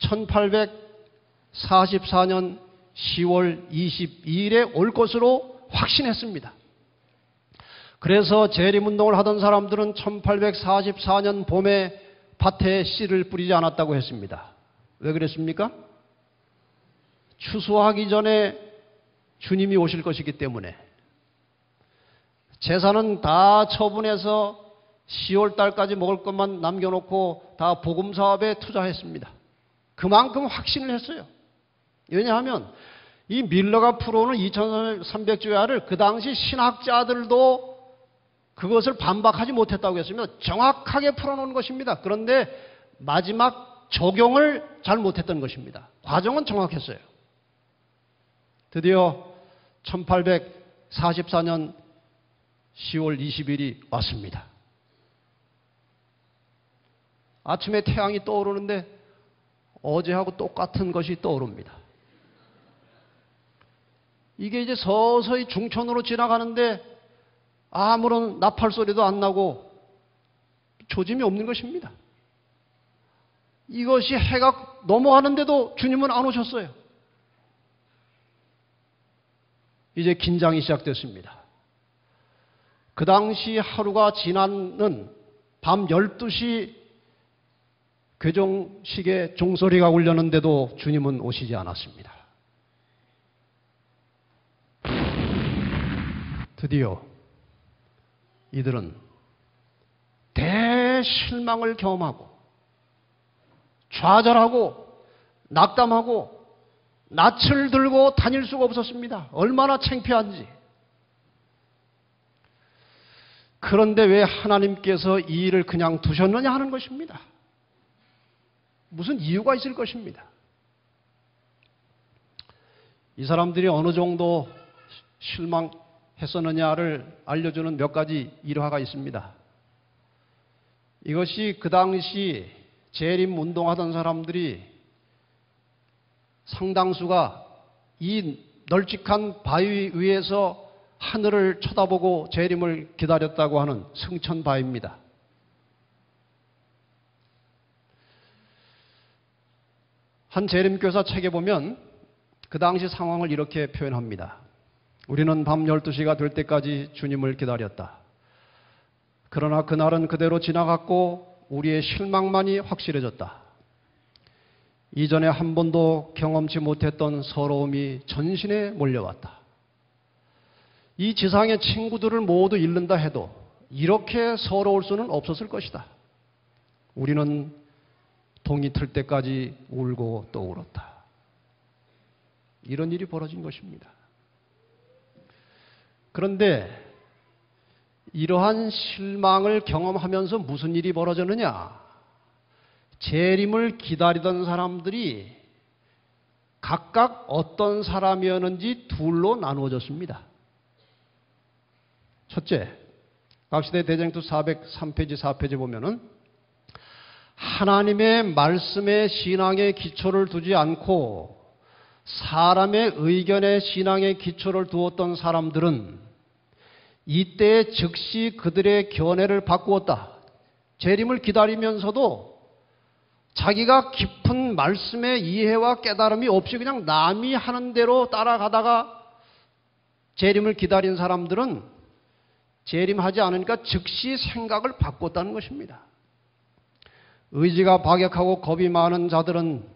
1844년 10월 22일에 올 것으로 확신했습니다. 그래서 재림운동을 하던 사람들은 1844년 봄에 밭에 씨를 뿌리지 않았다고 했습니다. 왜 그랬습니까? 추수하기 전에 주님이 오실 것이기 때문에. 재산은 다 처분해서 10월 달까지 먹을 것만 남겨놓고 다 복음 사업에 투자했습니다. 그만큼 확신을 했어요. 왜냐하면 이 밀러가 풀어오는 2300주야를 그 당시 신학자들도 그것을 반박하지 못했다고 했으면 정확하게 풀어놓은 것입니다. 그런데 마지막 적용을 잘 못했던 것입니다. 과정은 정확했어요. 드디어 1844년 10월 20일이 왔습니다. 아침에 태양이 떠오르는데 어제하고 똑같은 것이 떠오릅니다. 이게 이제 서서히 중천으로 지나가는데 아무런 나팔 소리도 안 나고 조짐이 없는 것입니다. 이것이 해가 넘어가는데도 주님은 안 오셨어요. 이제 긴장이 시작됐습니다. 그 당시 하루가 지나는 밤 12시 괴종식의 종소리가 울렸는데도 주님은 오시지 않았습니다. 드디어 이들은 대실망을 경험하고 좌절하고 낙담하고 낯을 들고 다닐 수가 없었습니다. 얼마나 창피한지. 그런데 왜 하나님께서 이 일을 그냥 두셨느냐 하는 것입니다. 무슨 이유가 있을 것입니다. 이 사람들이 어느 정도 실망했었느냐를 알려주는 몇 가지 일화가 있습니다. 이것이 그 당시 재림 운동하던 사람들이 상당수가 이 널찍한 바위 위에서 하늘을 쳐다보고 재림을 기다렸다고 하는 승천바위입니다. 한 재림교사 책에 보면 그 당시 상황을 이렇게 표현합니다. 우리는 밤 12시가 될 때까지 주님을 기다렸다. 그러나 그날은 그대로 지나갔고 우리의 실망만이 확실해졌다. 이전에 한 번도 경험치 못했던 서러움이 전신에 몰려왔다. 이 지상의 친구들을 모두 잃는다 해도 이렇게 서러울 수는 없었을 것이다. 우리는 동이 틀 때까지 울고 또 울었다. 이런 일이 벌어진 것입니다. 그런데 이러한 실망을 경험하면서 무슨 일이 벌어졌느냐? 재림을 기다리던 사람들이 각각 어떤 사람이었는지 둘로 나누어졌습니다. 첫째, 각시대 대쟁투 403페이지 4페이지 보면은 하나님의 말씀에 신앙의 기초를 두지 않고 사람의 의견에 신앙의 기초를 두었던 사람들은 이때 즉시 그들의 견해를 바꾸었다. 재림을 기다리면서도 자기가 깊은 말씀의 이해와 깨달음이 없이 그냥 남이 하는 대로 따라가다가 재림을 기다린 사람들은 재림하지 않으니까 즉시 생각을 바꿨다는 것입니다. 의지가 박약하고 겁이 많은 자들은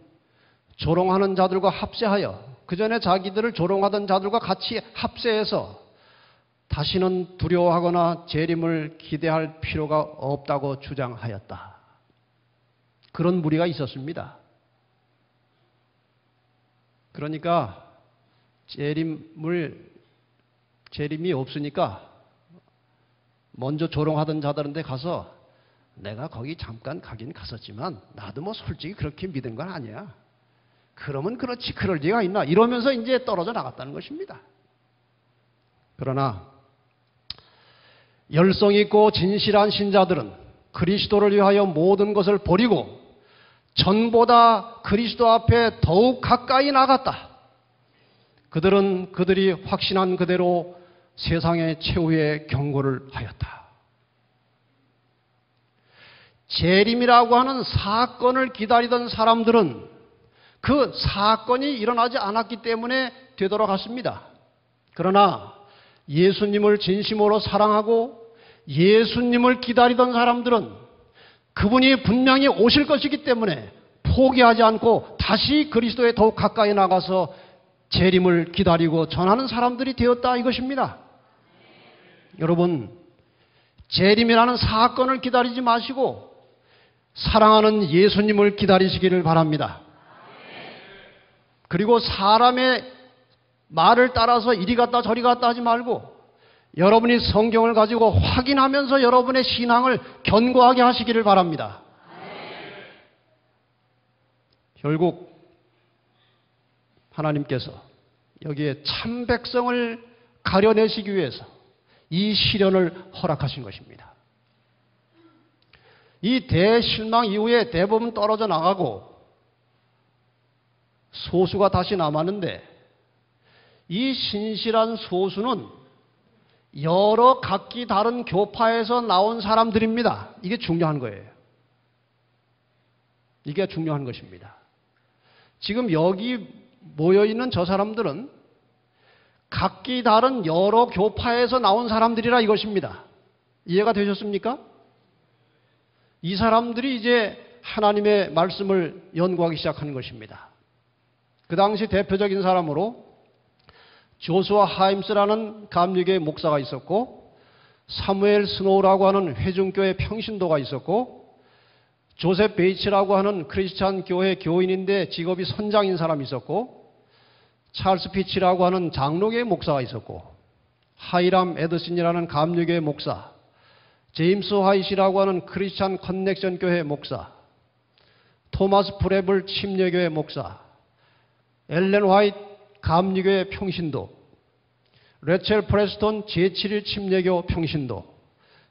조롱하는 자들과 합세하여 그 전에 자기들을 조롱하던 자들과 같이 합세해서 다시는 두려워하거나 재림을 기대할 필요가 없다고 주장하였다. 그런 무리가 있었습니다. 그러니까 재림이 없으니까 먼저 조롱하던 자들한테 가서 내가 거기 잠깐 가긴 갔었지만 나도 뭐 솔직히 그렇게 믿은 건 아니야. 그러면 그렇지 그럴 리가 있나 이러면서 이제 떨어져 나갔다는 것입니다. 그러나 열성 있고 진실한 신자들은 그리스도를 위하여 모든 것을 버리고 전보다 그리스도 앞에 더욱 가까이 나갔다. 그들은 그들이 확신한 그대로 세상의 최후의 경고를 하였다. 재림이라고 하는 사건을 기다리던 사람들은 그 사건이 일어나지 않았기 때문에 되돌아갔습니다. 그러나 예수님을 진심으로 사랑하고 예수님을 기다리던 사람들은 그분이 분명히 오실 것이기 때문에 포기하지 않고 다시 그리스도에 더욱 가까이 나가서 재림을 기다리고 전하는 사람들이 되었다 이것입니다. 여러분, 재림이라는 사건을 기다리지 마시고 사랑하는 예수님을 기다리시기를 바랍니다. 그리고 사람의 말을 따라서 이리 갔다 저리 갔다 하지 말고 여러분이 성경을 가지고 확인하면서 여러분의 신앙을 견고하게 하시기를 바랍니다. 결국 하나님께서 여기에 참 백성을 가려내시기 위해서 이 시련을 허락하신 것입니다. 이 대실망 이후에 대부분 떨어져 나가고 소수가 다시 남았는데 이 신실한 소수는 여러 각기 다른 교파에서 나온 사람들입니다. 이게 중요한 거예요. 이게 중요한 것입니다. 지금 여기 모여있는 저 사람들은 각기 다른 여러 교파에서 나온 사람들이라 이것입니다. 이해가 되셨습니까? 이 사람들이 이제 하나님의 말씀을 연구하기 시작하는 것입니다. 그 당시 대표적인 사람으로 조수아 하임스라는 감리교회 목사가 있었고 사무엘 스노우라고 하는 회중교회 평신도가 있었고 조셉 베이츠라고 하는 크리스찬 교회 교인인데 직업이 선장인 사람이 있었고 찰스 피치라고 하는 장로교회 목사가 있었고 하이람 에드슨이라는 감리교회 목사, 제임스 화이시라고 하는 크리스찬 커넥션 교회 목사, 토마스 프레블 침례교회 목사, 엘렌 화이트 감리교회 평신도, 레첼 프레스톤 제7일 침례교 평신도,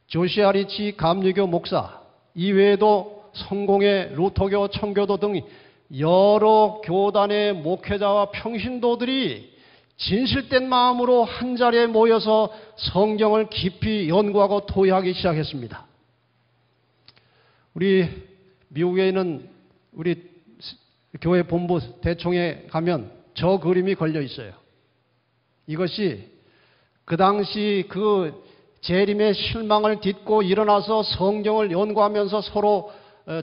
조시아 리치 감리교 목사, 이외에도 성공회, 루터교, 청교도 등 여러 교단의 목회자와 평신도들이 진실된 마음으로 한자리에 모여서 성경을 깊이 연구하고 토의하기 시작했습니다. 우리 미국에 있는 우리 교회 본부 대총에 가면 저 그림이 걸려 있어요. 이것이 그 당시 그 재림의 실망을 딛고 일어나서 성경을 연구하면서 서로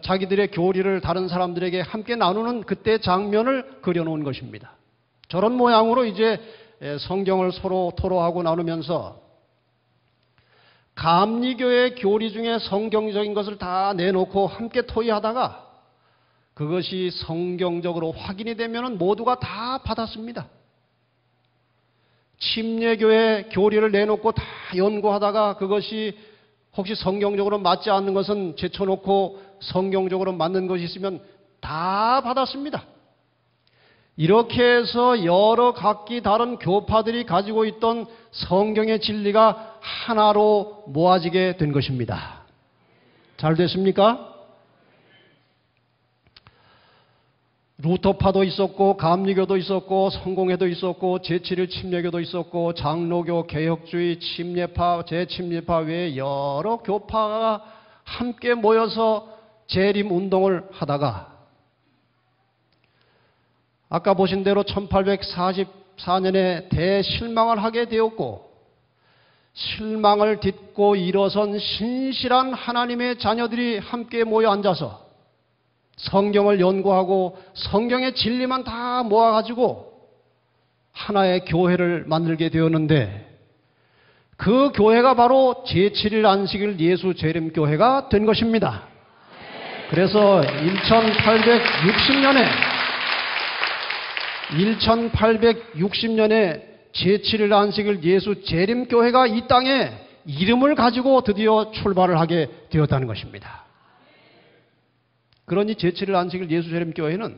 자기들의 교리를 다른 사람들에게 함께 나누는 그때 장면을 그려놓은 것입니다. 저런 모양으로 이제 성경을 서로 토로하고 나누면서 감리교의 교리 중에 성경적인 것을 다 내놓고 함께 토의하다가 그것이 성경적으로 확인이 되면 모두가 다 받았습니다. 침례교의 교리를 내놓고 다 연구하다가 그것이 혹시 성경적으로 맞지 않는 것은 제쳐놓고 성경적으로 맞는 것이 있으면 다 받았습니다. 이렇게 해서 여러 각기 다른 교파들이 가지고 있던 성경의 진리가 하나로 모아지게 된 것입니다. 잘 됐습니까? 루터파도 있었고 감리교도 있었고 성공회도 있었고 제7일 침례교도 있었고 장로교, 개혁주의, 침례파, 재침례파 외에 여러 교파가 함께 모여서 재림운동을 하다가 아까 보신 대로 1844년에 대실망을 하게 되었고 실망을 딛고 일어선 신실한 하나님의 자녀들이 함께 모여 앉아서 성경을 연구하고 성경의 진리만 다 모아가지고 하나의 교회를 만들게 되었는데 그 교회가 바로 제7일 안식일 예수 재림교회가 된 것입니다. 그래서 1860년에 제7일 안식일 예수 재림교회가 이 땅에 이름을 가지고 드디어 출발을 하게 되었다는 것입니다. 그러니 제7일 안식일 예수 재림교회는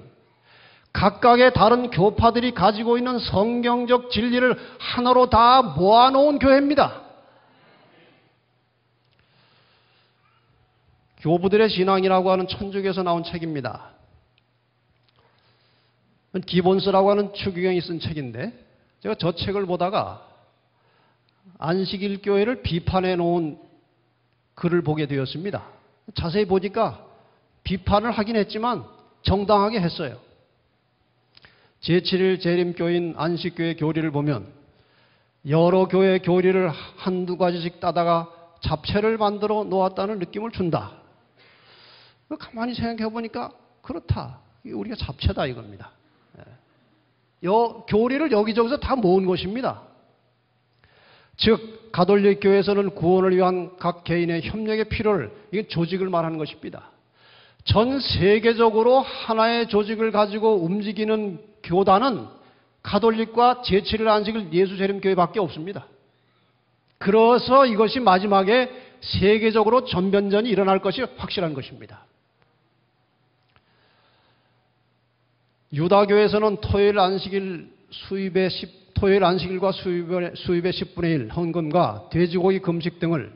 각각의 다른 교파들이 가지고 있는 성경적 진리를 하나로 다 모아놓은 교회입니다. 교부들의 신앙이라고 하는 천주교에서 나온 책입니다. 기본서라고 하는 추기경이 쓴 책인데 제가 저 책을 보다가 안식일 교회를 비판해 놓은 글을 보게 되었습니다. 자세히 보니까 비판을 하긴 했지만 정당하게 했어요. 제7일 재림교인 안식교회 교리를 보면 여러 교회 교리를 한두 가지씩 따다가 잡채를 만들어 놓았다는 느낌을 준다. 가만히 생각해 보니까 그렇다. 우리가 잡채다 이겁니다. 교리를 여기저기서 다 모은 것입니다. 즉 가톨릭 교회에서는 구원을 위한 각 개인의 협력의 필요를 이게 조직을 말하는 것입니다. 전 세계적으로 하나의 조직을 가지고 움직이는 교단은 가톨릭과 제7일 안식일 예수 재림교회밖에 없습니다. 그래서 이것이 마지막에 세계적으로 전변전이 일어날 것이 확실한 것입니다. 유다교에서는 토요일 안식일과 수입의 10분의 1 헌금과 돼지고기 금식 등을,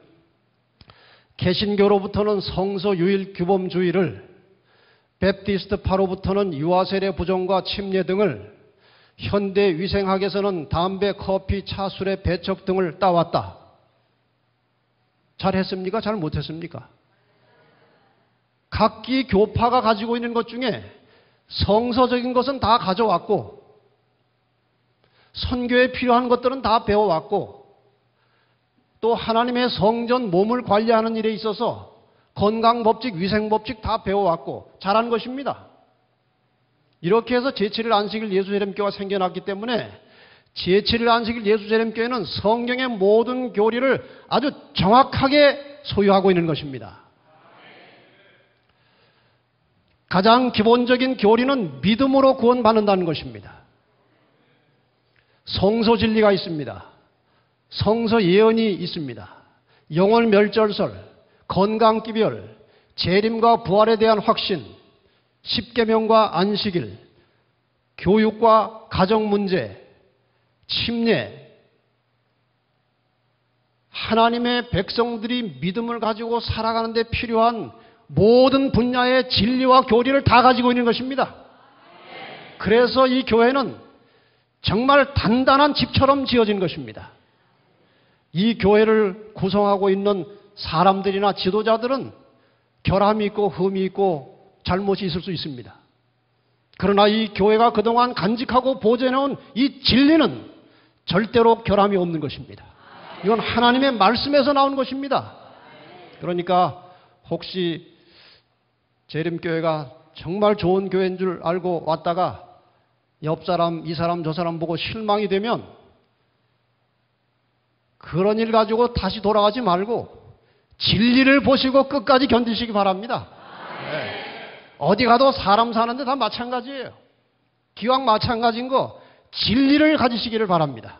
개신교로부터는 성서 유일 규범주의를, 베프티스트파로부터는 유아세례 부정과 침례 등을, 현대 위생학에서는 담배, 커피, 차, 술의 배척 등을 따왔다. 잘했습니까? 잘 못했습니까? 각기 교파가 가지고 있는 것 중에 성서적인 것은 다 가져왔고 선교에 필요한 것들은 다 배워왔고 또 하나님의 성전 몸을 관리하는 일에 있어서 건강법칙, 위생법칙 다 배워왔고 잘한 것입니다. 이렇게 해서 제7일 안식일 예수 재림교회가 생겨났기 때문에 제7일 안식일 예수 재림교회는 성경의 모든 교리를 아주 정확하게 소유하고 있는 것입니다. 가장 기본적인 교리는 믿음으로 구원받는다는 것입니다. 성서 진리가 있습니다. 성서 예언이 있습니다. 영혼 멸절설, 건강 기별, 재림과 부활에 대한 확신, 십계명과 안식일, 교육과 가정 문제, 침례, 하나님의 백성들이 믿음을 가지고 살아가는 데 필요한 모든 분야의 진리와 교리를 다 가지고 있는 것입니다. 그래서 이 교회는 정말 단단한 집처럼 지어진 것입니다. 이 교회를 구성하고 있는 사람들이나 지도자들은 결함이 있고 흠이 있고 잘못이 있을 수 있습니다. 그러나 이 교회가 그동안 간직하고 보존해온 이 진리는 절대로 결함이 없는 것입니다. 이건 하나님의 말씀에서 나온 것입니다. 그러니까 혹시 재림교회가 정말 좋은 교회인 줄 알고 왔다가 옆 사람, 이 사람, 저 사람 보고 실망이 되면 그런 일 가지고 다시 돌아가지 말고 진리를 보시고 끝까지 견디시기 바랍니다. 네. 어디 가도 사람 사는데 다 마찬가지예요. 기왕 마찬가지인 거 진리를 가지시기를 바랍니다.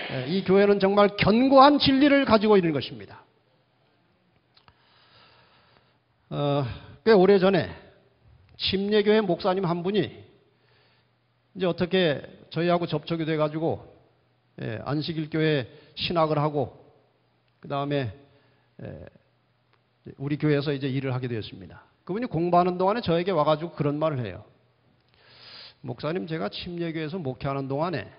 네. 이 교회는 정말 견고한 진리를 가지고 있는 것입니다. 꽤 오래전에 침례교회 목사님 한 분이 이제 어떻게 저희하고 접촉이 돼가지고 안식일교회 신학을 하고 그 다음에 우리 교회에서 이제 일을 하게 되었습니다. 그분이 공부하는 동안에 저에게 와가지고 그런 말을 해요. 목사님, 제가 침례교회에서 목회하는 동안에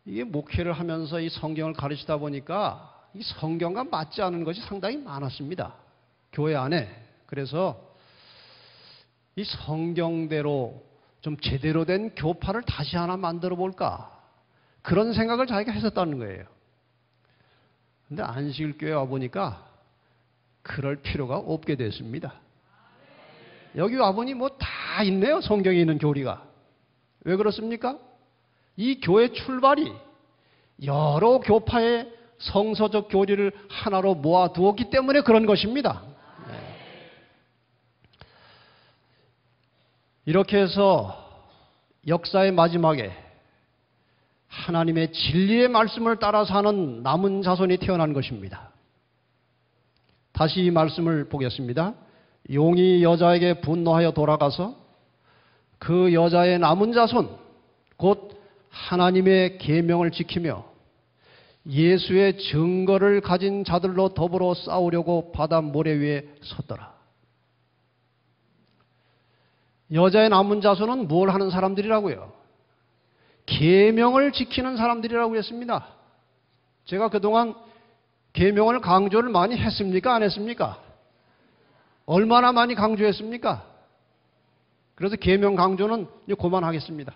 이게 목회를 하면서 이 성경을 가르치다 보니까 이 성경과 맞지 않은 것이 상당히 많았습니다. 교회 안에. 그래서 이 성경대로 좀 제대로 된 교파를 다시 하나 만들어 볼까? 그런 생각을 자기가 했었다는 거예요. 근데 안식일교회 와보니까 그럴 필요가 없게 됐습니다. 여기 와보니 뭐 다 있네요. 성경에 있는 교리가. 왜 그렇습니까? 이 교회 출발이 여러 교파의 성서적 교리를 하나로 모아두었기 때문에 그런 것입니다. 이렇게 해서 역사의 마지막에 하나님의 진리의 말씀을 따라 사는 남은 자손이 태어난 것입니다. 다시 이 말씀을 보겠습니다. 용이 여자에게 분노하여 돌아가서 그 여자의 남은 자손, 곧 하나님의 계명을 지키며 예수의 증거를 가진 자들로 더불어 싸우려고 바다 모래 위에 섰더라. 여자의 남은 자손은 뭘 하는 사람들이라고요? 계명을 지키는 사람들이라고 했습니다. 제가 그동안 계명을 강조를 많이 했습니까? 안 했습니까? 얼마나 많이 강조했습니까? 그래서 계명 강조는 이제 그만하겠습니다.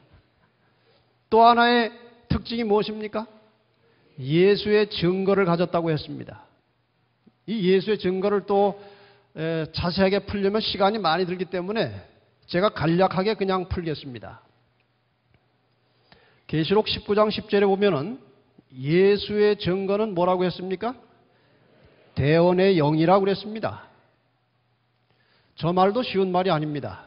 또 하나의 특징이 무엇입니까? 예수의 증거를 가졌다고 했습니다. 이 예수의 증거를 또 자세하게 풀려면 시간이 많이 들기 때문에 제가 간략하게 그냥 풀겠습니다. 계시록 19장 10절에 보면은 예수의 증거는 뭐라고 했습니까? 대언의 영이라고 그랬습니다. 저 말도 쉬운 말이 아닙니다.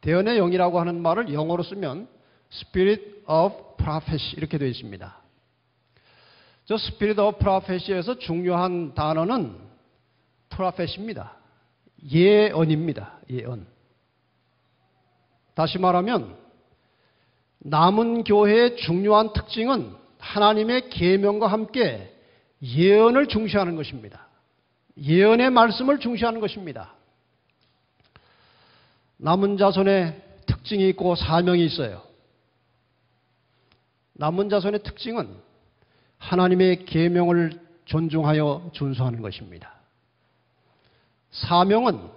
대언의 영이라고 하는 말을 영어로 쓰면 Spirit of Prophecy 이렇게 되어 있습니다. 저 Spirit of Prophecy에서 중요한 단어는 Prophecy입니다. 예언입니다. 예언. 다시 말하면 남은 교회의 중요한 특징은 하나님의 계명과 함께 예언을 중시하는 것입니다. 예언의 말씀을 중시하는 것입니다. 남은 자손의 특징이 있고 사명이 있어요. 남은 자손의 특징은 하나님의 계명을 존중하여 준수하는 것입니다. 사명은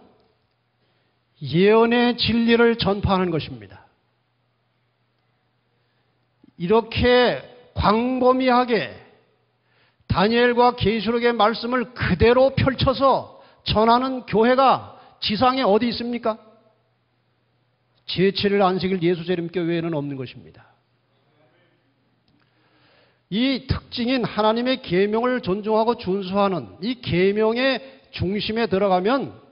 예언의 진리를 전파하는 것입니다. 이렇게 광범위하게 다니엘과 계시록의 말씀을 그대로 펼쳐서 전하는 교회가 지상에 어디 있습니까? 제7일 안식일 예수재림교회 외에는 없는 것입니다. 이 특징인 하나님의 계명을 존중하고 준수하는 이 계명의 중심에 들어가면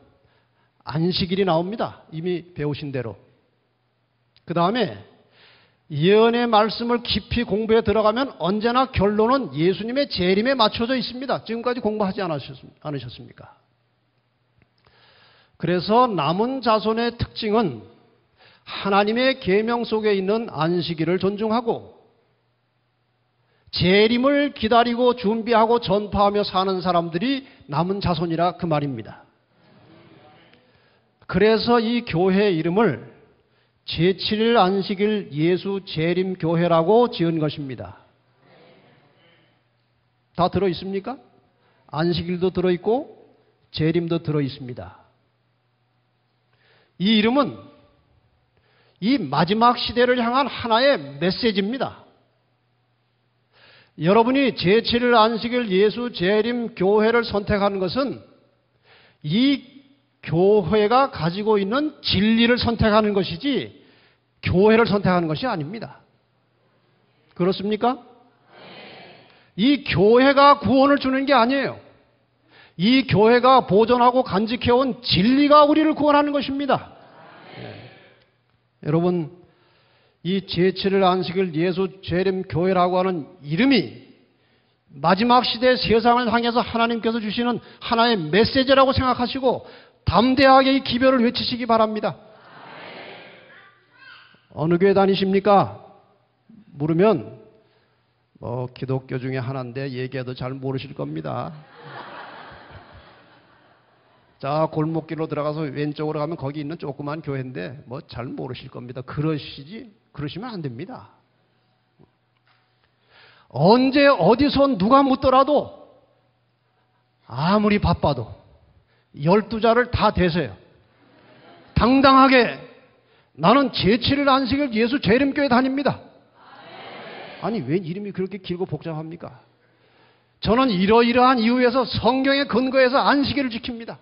안식일이 나옵니다. 이미 배우신 대로. 그 다음에 예언의 말씀을 깊이 공부해 들어가면 언제나 결론은 예수님의 재림에 맞춰져 있습니다. 지금까지 공부하지 않으셨습니까? 그래서 남은 자손의 특징은 하나님의 계명 속에 있는 안식일을 존중하고 재림을 기다리고 준비하고 전파하며 사는 사람들이 남은 자손이라 그 말입니다. 그래서 이 교회 이름을 제7일 안식일 예수 재림 교회라고 지은 것입니다. 다 들어있습니까? 안식일도 들어있고 재림도 들어있습니다. 이 이름은 이 마지막 시대를 향한 하나의 메시지입니다. 여러분이 제7일 안식일 예수 재림 교회를 선택하는 것은 이 교회가 가지고 있는 진리를 선택하는 것이지 교회를 선택하는 것이 아닙니다. 그렇습니까? 이 교회가 구원을 주는 게 아니에요. 이 교회가 보존하고 간직해온 진리가 우리를 구원하는 것입니다. 여러분, 이 제7일 안식일 예수 재림 교회라고 하는 이름이 마지막 시대 세상을 향해서 하나님께서 주시는 하나의 메시지라고 생각하시고 담대하게 이 기별을 외치시기 바랍니다. 어느 교회 다니십니까? 물으면 기독교 중에 하나인데 얘기해도 잘 모르실 겁니다. 자, 골목길로 들어가서 왼쪽으로 가면 거기 있는 조그만 교회인데 잘 모르실 겁니다. 그러시면 안 됩니다. 언제 어디서 누가 묻더라도 아무리 바빠도 12자를 다 대세요. 당당하게 나는 제7일 안식일 예수 재림교회 다닙니다. 아니, 왜 이름이 그렇게 길고 복잡합니까? 저는 이러이러한 이유에서 성경에 근거해서 안식일을 지킵니다.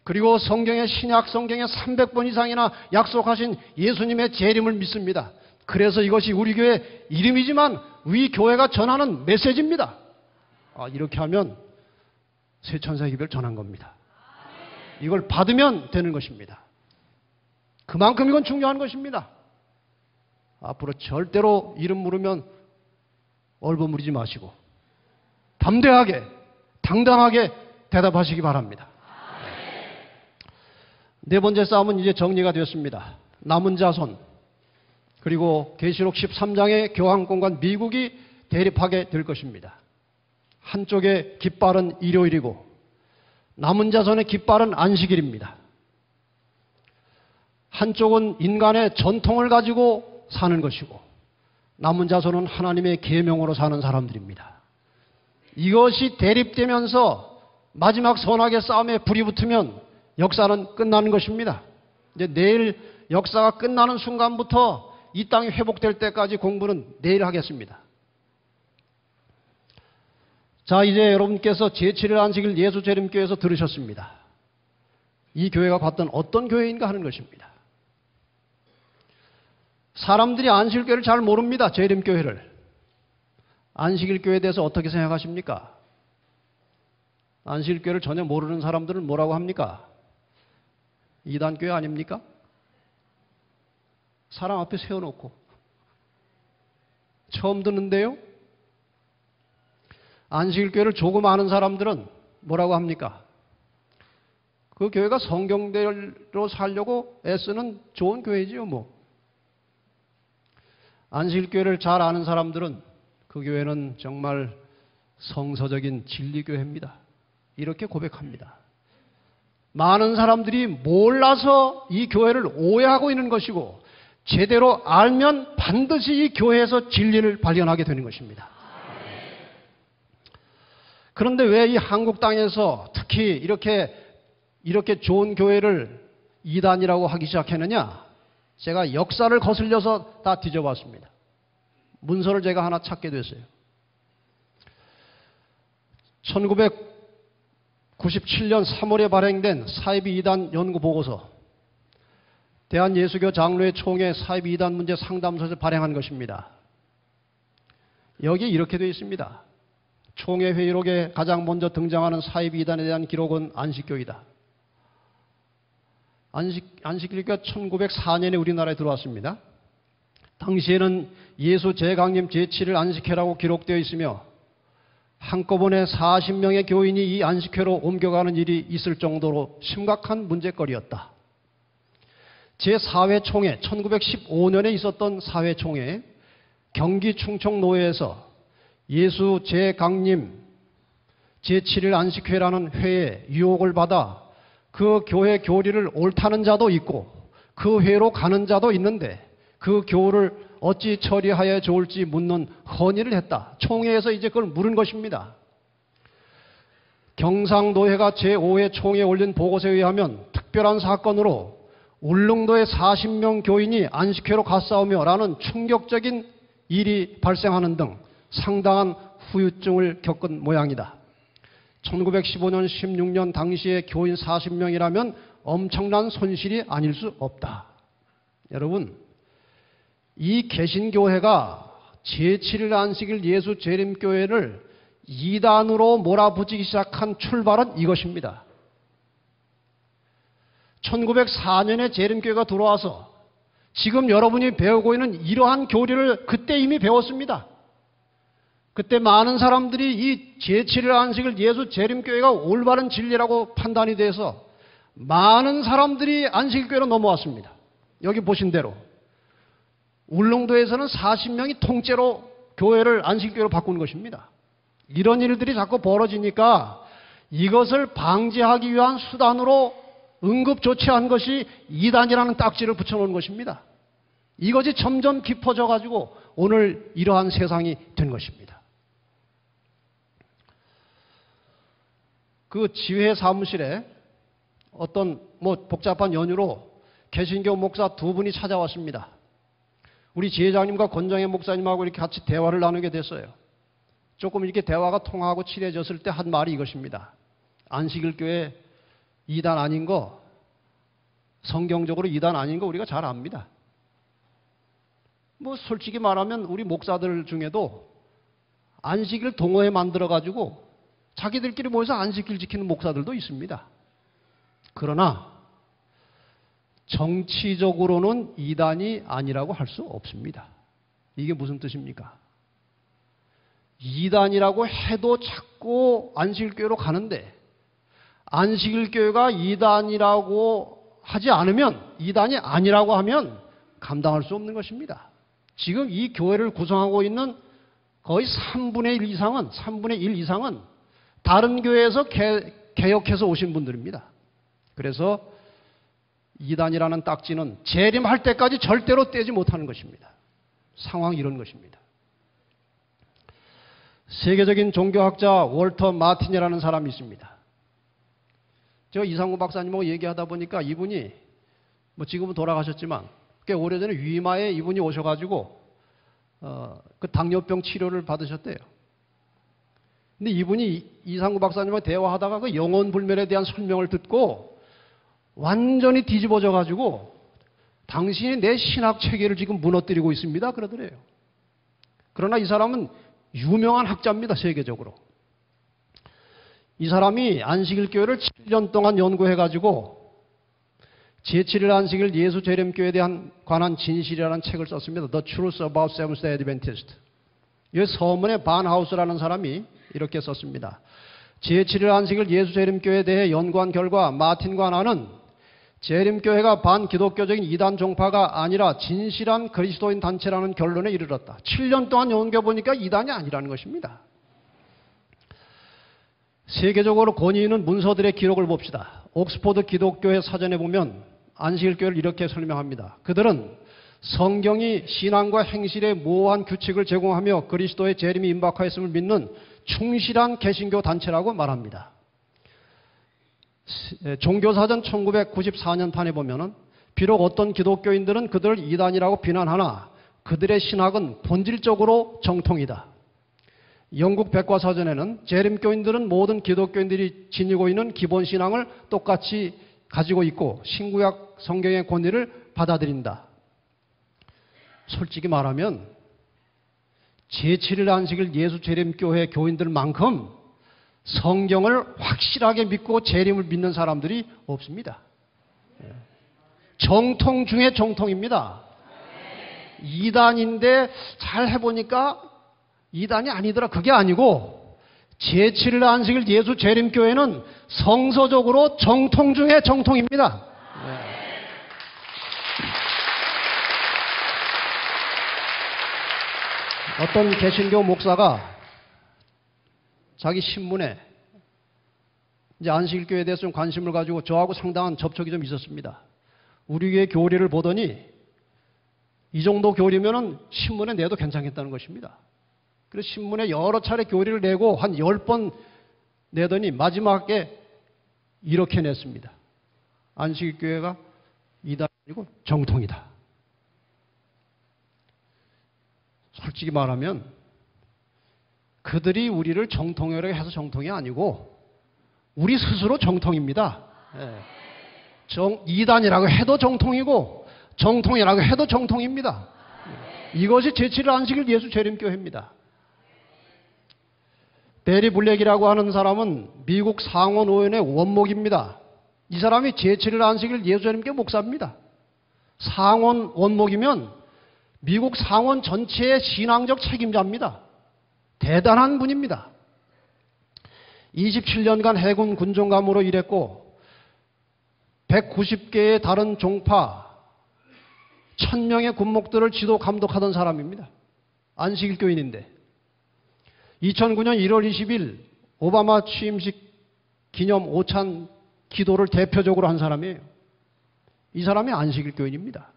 그리고 성경의 신약 성경에 300번 이상이나 약속하신 예수님의 재림을 믿습니다. 그래서 이것이 우리 교회 이름이지만 우리 교회가 전하는 메시지입니다. 이렇게 하면 세천사 기별 전한 겁니다. 이걸 받으면 되는 것입니다. 그만큼 이건 중요한 것입니다. 앞으로 절대로 이름 물으면 얼버무리지 마시고 담대하게 당당하게 대답하시기 바랍니다. 네 번째 싸움은 이제 정리가 되었습니다. 남은 자손 그리고 계시록 13장의 교황권과 미국이 대립하게 될 것입니다. 한쪽의 깃발은 일요일이고 남은 자손의 깃발은 안식일입니다. 한쪽은 인간의 전통을 가지고 사는 것이고 남은 자손은 하나님의 계명으로 사는 사람들입니다. 이것이 대립되면서 마지막 선악의 싸움에 불이 붙으면 역사는 끝나는 것입니다. 이제 내일 역사가 끝나는 순간부터 이 땅이 회복될 때까지 공부는 내일 하겠습니다. 자, 이제 여러분께서 제7일 안식일 예수 재림교회에서 들으셨습니다. 이 교회가 봤던 어떤 교회인가 하는 것입니다. 사람들이 안식일교회를 잘 모릅니다. 재림교회를. 안식일교회에 대해서 어떻게 생각하십니까? 안식일교회를 전혀 모르는 사람들은 뭐라고 합니까? 이단교회 아닙니까? 사람 앞에 세워놓고 처음 듣는데요. 안식일교회를 조금 아는 사람들은 뭐라고 합니까? 그 교회가 성경대로 살려고 애쓰는 좋은 교회지요 뭐. 안식일교회를 잘 아는 사람들은 그 교회는 정말 성서적인 진리교회입니다. 이렇게 고백합니다. 많은 사람들이 몰라서 이 교회를 오해하고 있는 것이고 제대로 알면 반드시 이 교회에서 진리를 발견하게 되는 것입니다. 그런데 왜 이 한국 땅에서 특히 이렇게 좋은 교회를 이단이라고 하기 시작했느냐? 제가 역사를 거슬려서 다 뒤져봤습니다. 문서를 제가 하나 찾게 됐어요. 1997년 3월에 발행된 사이비 이단 연구 보고서, 대한예수교 장로회 총회 사이비 이단 문제 상담소에서 발행한 것입니다. 여기 이렇게 되어 있습니다. 총회 회의록에 가장 먼저 등장하는 사이비 이단에 대한 기록은 안식교이다. 안식일교가 1904년에 우리나라에 들어왔습니다. 당시에는 예수 재강림 제7일 안식회라고 기록되어 있으며 한꺼번에 40명의 교인이 이 안식회로 옮겨가는 일이 있을 정도로 심각한 문제거리였다. 제4회 총회, 1915년에 있었던 4회 총회, 경기 충청노회에서 예수 재강림 제7일 안식회라는 회에 유혹을 받아 그 교회 교리를 옳다는 자도 있고 그 회로 가는 자도 있는데 그 교우를 어찌 처리하여 좋을지 묻는 건의를 했다. 총회에서 이제 그걸 물은 것입니다. 경상노회가 제5회 총회에 올린 보고서에 의하면 특별한 사건으로 울릉도의 40명 교인이 안식회로 갔사오며 라는 충격적인 일이 발생하는 등 상당한 후유증을 겪은 모양이다. 1915년 16년 당시에 교인 40명이라면 엄청난 손실이 아닐 수 없다. 여러분, 이 개신교회가 제7일 안식일 예수 재림교회를 이단으로 몰아붙이기 시작한 출발은 이것입니다. 1904년에 재림교회가 들어와서 지금 여러분이 배우고 있는 이러한 교리를 그때 이미 배웠습니다. 그때 많은 사람들이 이 제7일 안식일 예수 재림교회가 올바른 진리라고 판단이 돼서 많은 사람들이 안식일교회로 넘어왔습니다. 여기 보신 대로 울릉도에서는 40명이 통째로 교회를 안식일교회로 바꾸는 것입니다. 이런 일들이 자꾸 벌어지니까 이것을 방지하기 위한 수단으로 응급조치한 것이 이단이라는 딱지를 붙여놓은 것입니다. 이것이 점점 깊어져 가지고 오늘 이러한 세상이 된 것입니다. 그 지회 사무실에 어떤 복잡한 연유로 개신교 목사 두 분이 찾아왔습니다. 우리 지회장님과 권정혜 목사님하고 이렇게 같이 대화를 나누게 됐어요. 조금 이렇게 대화가 통하고 친해졌을 때 한 말이 이것입니다. 안식일교회 이단 아닌 거, 성경적으로 이단 아닌 거 우리가 잘 압니다. 솔직히 말하면 우리 목사들 중에도 안식일 동호회 만들어가지고 자기들끼리 모여서 안식일 지키는 목사들도 있습니다. 그러나 정치적으로는 이단이 아니라고 할 수 없습니다. 이게 무슨 뜻입니까? 이단이라고 해도 자꾸 안식일교회로 가는데 안식일교회가 이단이라고 하지 않으면, 이단이 아니라고 하면 감당할 수 없는 것입니다. 지금 이 교회를 구성하고 있는 거의 3분의 1 이상은 다른 교회에서 개혁해서 오신 분들입니다. 그래서 이단이라는 딱지는 재림할 때까지 절대로 떼지 못하는 것입니다. 상황이 이런 것입니다. 세계적인 종교학자 월터 마틴이라는 사람이 있습니다. 제가 이상구 박사님하고 얘기하다 보니까 이분이 지금은 돌아가셨지만 꽤 오래전에 위마에 이분이 오셔가지고 그 당뇨병 치료를 받으셨대요. 근데 이분이 이상구 박사님과 대화하다가 그 영혼불멸에 대한 설명을 듣고 완전히 뒤집어져 가지고 당신이 내 신학 체계를 지금 무너뜨리고 있습니다 그러더래요. 그러나 이 사람은 유명한 학자입니다. 세계적으로. 이 사람이 안식일교회를 7년 동안 연구해가지고 제7일 안식일 예수 재림교회에 관한 진실이라는 책을 썼습니다. The Truth About Seventh-day Adventist. 이 서문의 반하우스라는 사람이 이렇게 썼습니다. 제7일 안식일 예수 재림교회에 대해 연구한 결과 마틴과 나는 재림교회가 반기독교적인 이단 종파가 아니라 진실한 그리스도인 단체라는 결론에 이르렀다. 7년 동안 연구해보니까 이단이 아니라는 것입니다. 세계적으로 권위 있는 문서들의 기록을 봅시다. 옥스포드 기독교회 사전에 보면 안식일교회를 이렇게 설명합니다. 그들은 성경이 신앙과 행실의 모호한 규칙을 제공하며 그리스도의 재림이 임박하였음을 믿는 충실한 개신교 단체라고 말합니다. 종교사전 1994년 판에 보면은 비록 어떤 기독교인들은 그들을 이단이라고 비난하나 그들의 신학은 본질적으로 정통이다. 영국 백과사전에는 재림교인들은 모든 기독교인들이 지니고 있는 기본 신앙을 똑같이 가지고 있고 신구약 성경의 권위를 받아들인다. 솔직히 말하면 제7일 안식일 예수 재림교회 교인들만큼 성경을 확실하게 믿고 재림을 믿는 사람들이 없습니다. 정통 중에 정통입니다. 이단인데 잘 해보니까 이단이 아니더라. 그게 아니고 제7일 안식일 예수 재림교회는 성서적으로 정통 중에 정통입니다. 어떤 개신교 목사가 자기 신문에 이제 안식일교회에 대해서 좀 관심을 가지고 저하고 상당한 접촉이 좀 있었습니다. 우리 교회 교리를 보더니 이 정도 교리면은 신문에 내도 괜찮겠다는 것입니다. 그래서 신문에 여러 차례 교리를 내고 한 10번 내더니 마지막에 이렇게 냈습니다. 안식일교회가 이단이고 정통이다. 솔직히 말하면 그들이 우리를 정통이라고 해서 정통이 아니고 우리 스스로 정통입니다. 이단이라고 해도 정통이고 정통이라고 해도 정통입니다. 이것이 제7일 안식일 예수 재림교회입니다. 베리 블랙이라고 하는 사람은 미국 상원의원의 원목입니다. 이 사람이 제7일 안식일 예수 재림교회 목사입니다. 상원 원목이면 미국 상원 전체의 신앙적 책임자입니다. 대단한 분입니다. 27년간 해군 군종감으로 일했고 190개의 다른 종파 1000명의 군목들을 지도 감독하던 사람입니다. 안식일 교인인데 2009년 1월 20일 오바마 취임식 기념 오찬 기도를 대표적으로 한 사람이에요. 이 사람이 안식일 교인입니다.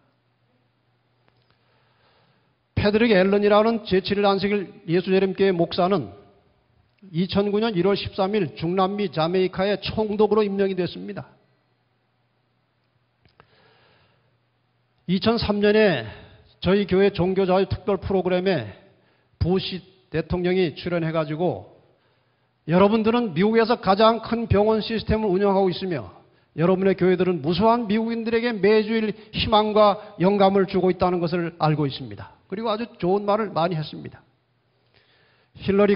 패드릭 앨런이라는 제7일 안식일 예수재림교회 목사는 2009년 1월 13일 중남미 자메이카의 총독으로 임명이 됐습니다. 2003년에 저희 교회 종교자유 특별 프로그램에 부시 대통령이 출연해가지고 여러분들은 미국에서 가장 큰 병원 시스템을 운영하고 있으며 여러분의 교회들은 무수한 미국인들에게 매주일 희망과 영감을 주고 있다는 것을 알고 있습니다. 그리고 아주 좋은 말을 많이 했습니다. 힐러리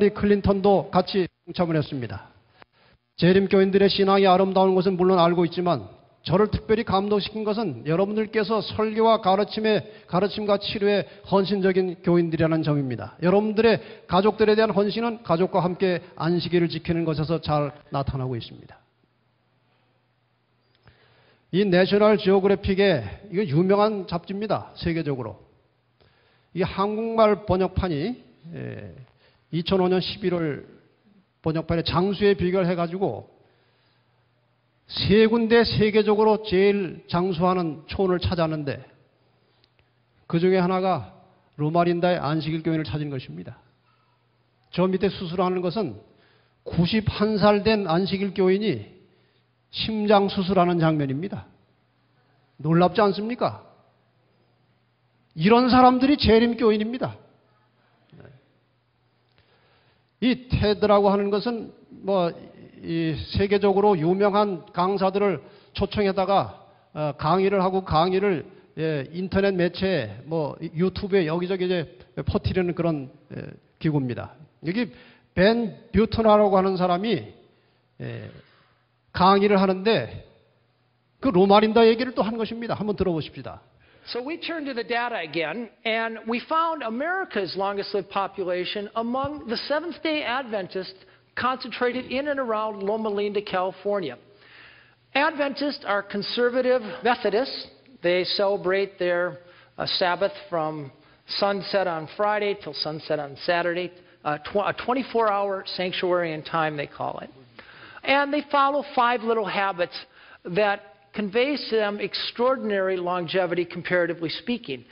클린턴도 같이 동참을 했습니다. 재림교인들의 신앙이 아름다운 것은 물론 알고 있지만 저를 특별히 감동시킨 것은 여러분들께서 설교와 가르침과 치료에 헌신적인 교인들이라는 점입니다. 여러분들의 가족들에 대한 헌신은 가족과 함께 안식일을 지키는 것에서 잘 나타나고 있습니다. 이 내셔널 지오그래픽의 이거 유명한 잡지입니다. 세계적으로. 이 한국말 번역판이 2005년 11월 번역판에 장수에 비교해가지고 세 군데 세계적으로 제일 장수하는 초원을 찾았는데 그 중에 하나가 로마린다의 안식일 교인을 찾은 것입니다. 저 밑에 수술하는 것은 91살 된 안식일 교인이 심장 수술하는 장면입니다. 놀랍지 않습니까? 이런 사람들이 재림교인입니다. 이 테드라고 하는 것은 이 세계적으로 유명한 강사들을 초청해다가 강의를 하고 강의를 인터넷 매체에 유튜브에 여기저기 이제 퍼뜨리는 그런 기구입니다. 여기 벤 뷰트너라고 하는 사람이 강의를 하는데 그 로마린다 얘기를 또 한 것입니다. 한번 들어보십시다. So we turned to the data again, and we found America's longest-lived population among the Seventh-day Adventists concentrated in and around Loma Linda, California. Adventists are conservative Methodists. They celebrate their Sabbath from sunset on Friday till sunset on Saturday, a 24-hour sanctuary and time, they call it. And they follow 5 little habits that conveys to them extraordinary longevity, comparatively speaking.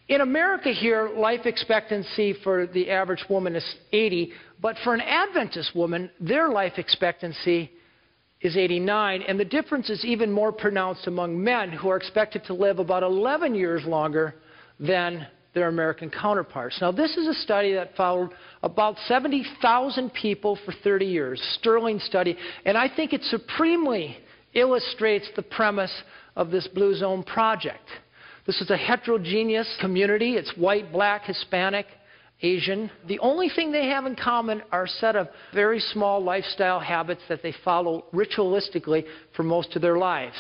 In America here, life expectancy for the average woman is 80, but for an Adventist woman, their life expectancy is 89, and the difference is even more pronounced among men who are expected to live about 11 years longer than their American counterparts. Now, this is a study that followed about 70,000 people for 30 years, sterling study, and I think it supremely illustrates the premise of this Blue Zone project. This is a heterogeneous community. It's white, black, Hispanic, Asian. The only thing they have in common are a set of very small lifestyle habits that they follow ritualistically for most of their lives.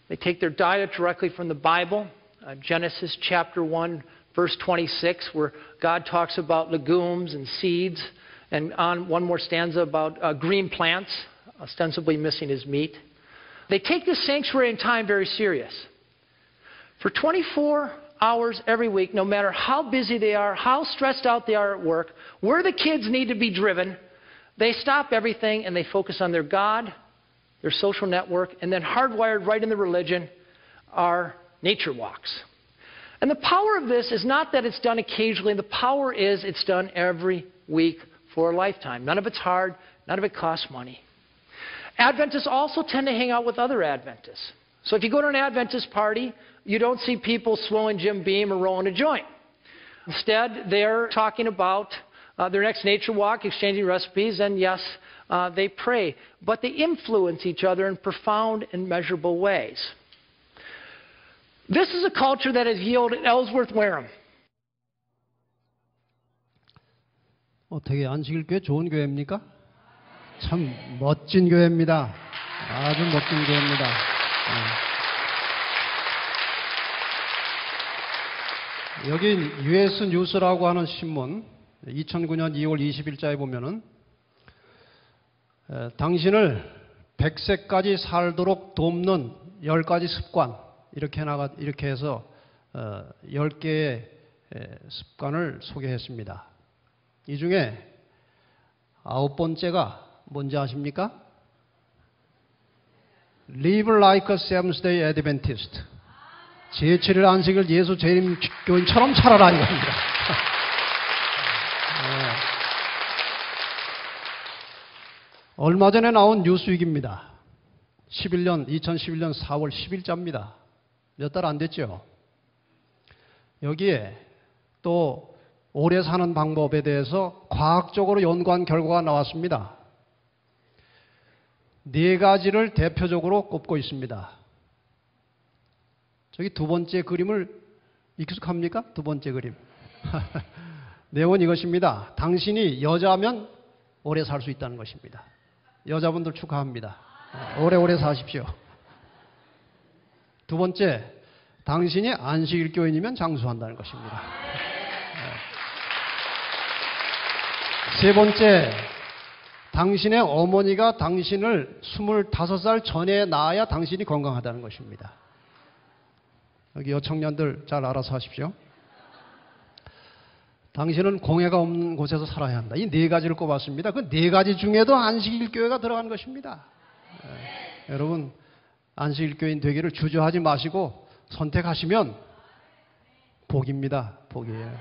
They take their diet directly from the Bible, Genesis chapter 1, verse 26, where God talks about legumes and seeds, and on one more stanza about green plants, ostensibly missing his meat. They take this sanctuary and time very serious. For 24 hours every week, no matter how busy they are, how stressed out they are at work, where the kids need to be driven, they stop everything and they focus on their God, their social network, and then hardwired right in the religion are nature walks. And the power of this is not that it's done occasionally. The power is it's done every week for a lifetime. None of it's hard. None of it costs money. Adventists also tend to hang out with other Adventists. So if you go to an Adventist party, you don't see people swilling Jim Beam or rolling a joint. Instead, they're talking about their next nature walk, exchanging recipes, and yes, they pray, but they influence each other in profound and measurable ways. This is a culture that has yielded Ellsworth Wareham. 어떻게 안식일교회 좋은 교회입니까? 참 멋진 교회입니다. 아주 멋진 교회입니다. 여기 US 뉴스라고 하는 신문 2009년 2월 20일자에 보면은 당신을 100세까지 살도록 돕는 10가지 습관 이렇게 해서 10개의 습관을 소개했습니다. 이 중에 9번째가 뭔지 아십니까? Live like a Seventh Day Adventist. 제7일 안식일 예수 재림 교인처럼 살아라 이겁니다. 얼마 전에 나온 뉴스윅입니다. 2011년 4월 10일자입니다. 몇 달 안 됐죠. 여기에 또 오래 사는 방법에 대해서 과학적으로 연구한 결과가 나왔습니다. 4가지를 대표적으로 꼽고 있습니다. 저기 두 번째 그림을 익숙합니까? 두 번째 그림. 내용은 이것입니다. 당신이 여자면 오래 살 수 있다는 것입니다. 여자분들 축하합니다. 오래오래 사십시오. 두 번째, 당신이 안식일 교인이면 장수한다는 것입니다. 세 번째, 당신의 어머니가 당신을 25살 전에 낳아야 당신이 건강하다는 것입니다. 여기 여청년들 잘 알아서 하십시오. 당신은 공해가 없는 곳에서 살아야 한다. 이 4가지를 꼽았습니다. 그 4가지 중에도 안식일 교회가 들어간 것입니다. 여러분, 안식일 교인 되기를 주저하지 마시고 선택하시면 복입니다. 복이에요.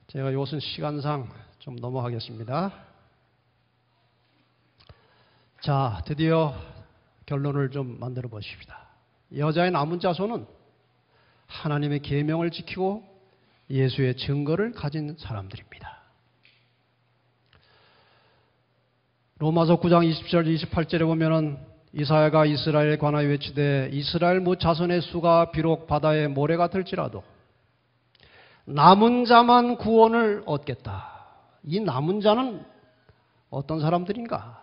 제가 이것은 시간상 좀 넘어가겠습니다. 자, 드디어 결론을 좀 만들어 보십시다. 여자의 남은 자손은 하나님의 계명을 지키고 예수의 증거를 가진 사람들입니다. 로마서 9장 20절 28절에 보면은 이사야가 이스라엘에 관하여 외치되 이스라엘 무 자손의 수가 비록 바다의 모래 같을지라도 남은 자만 구원을 얻겠다. 이 남은 자는 어떤 사람들인가?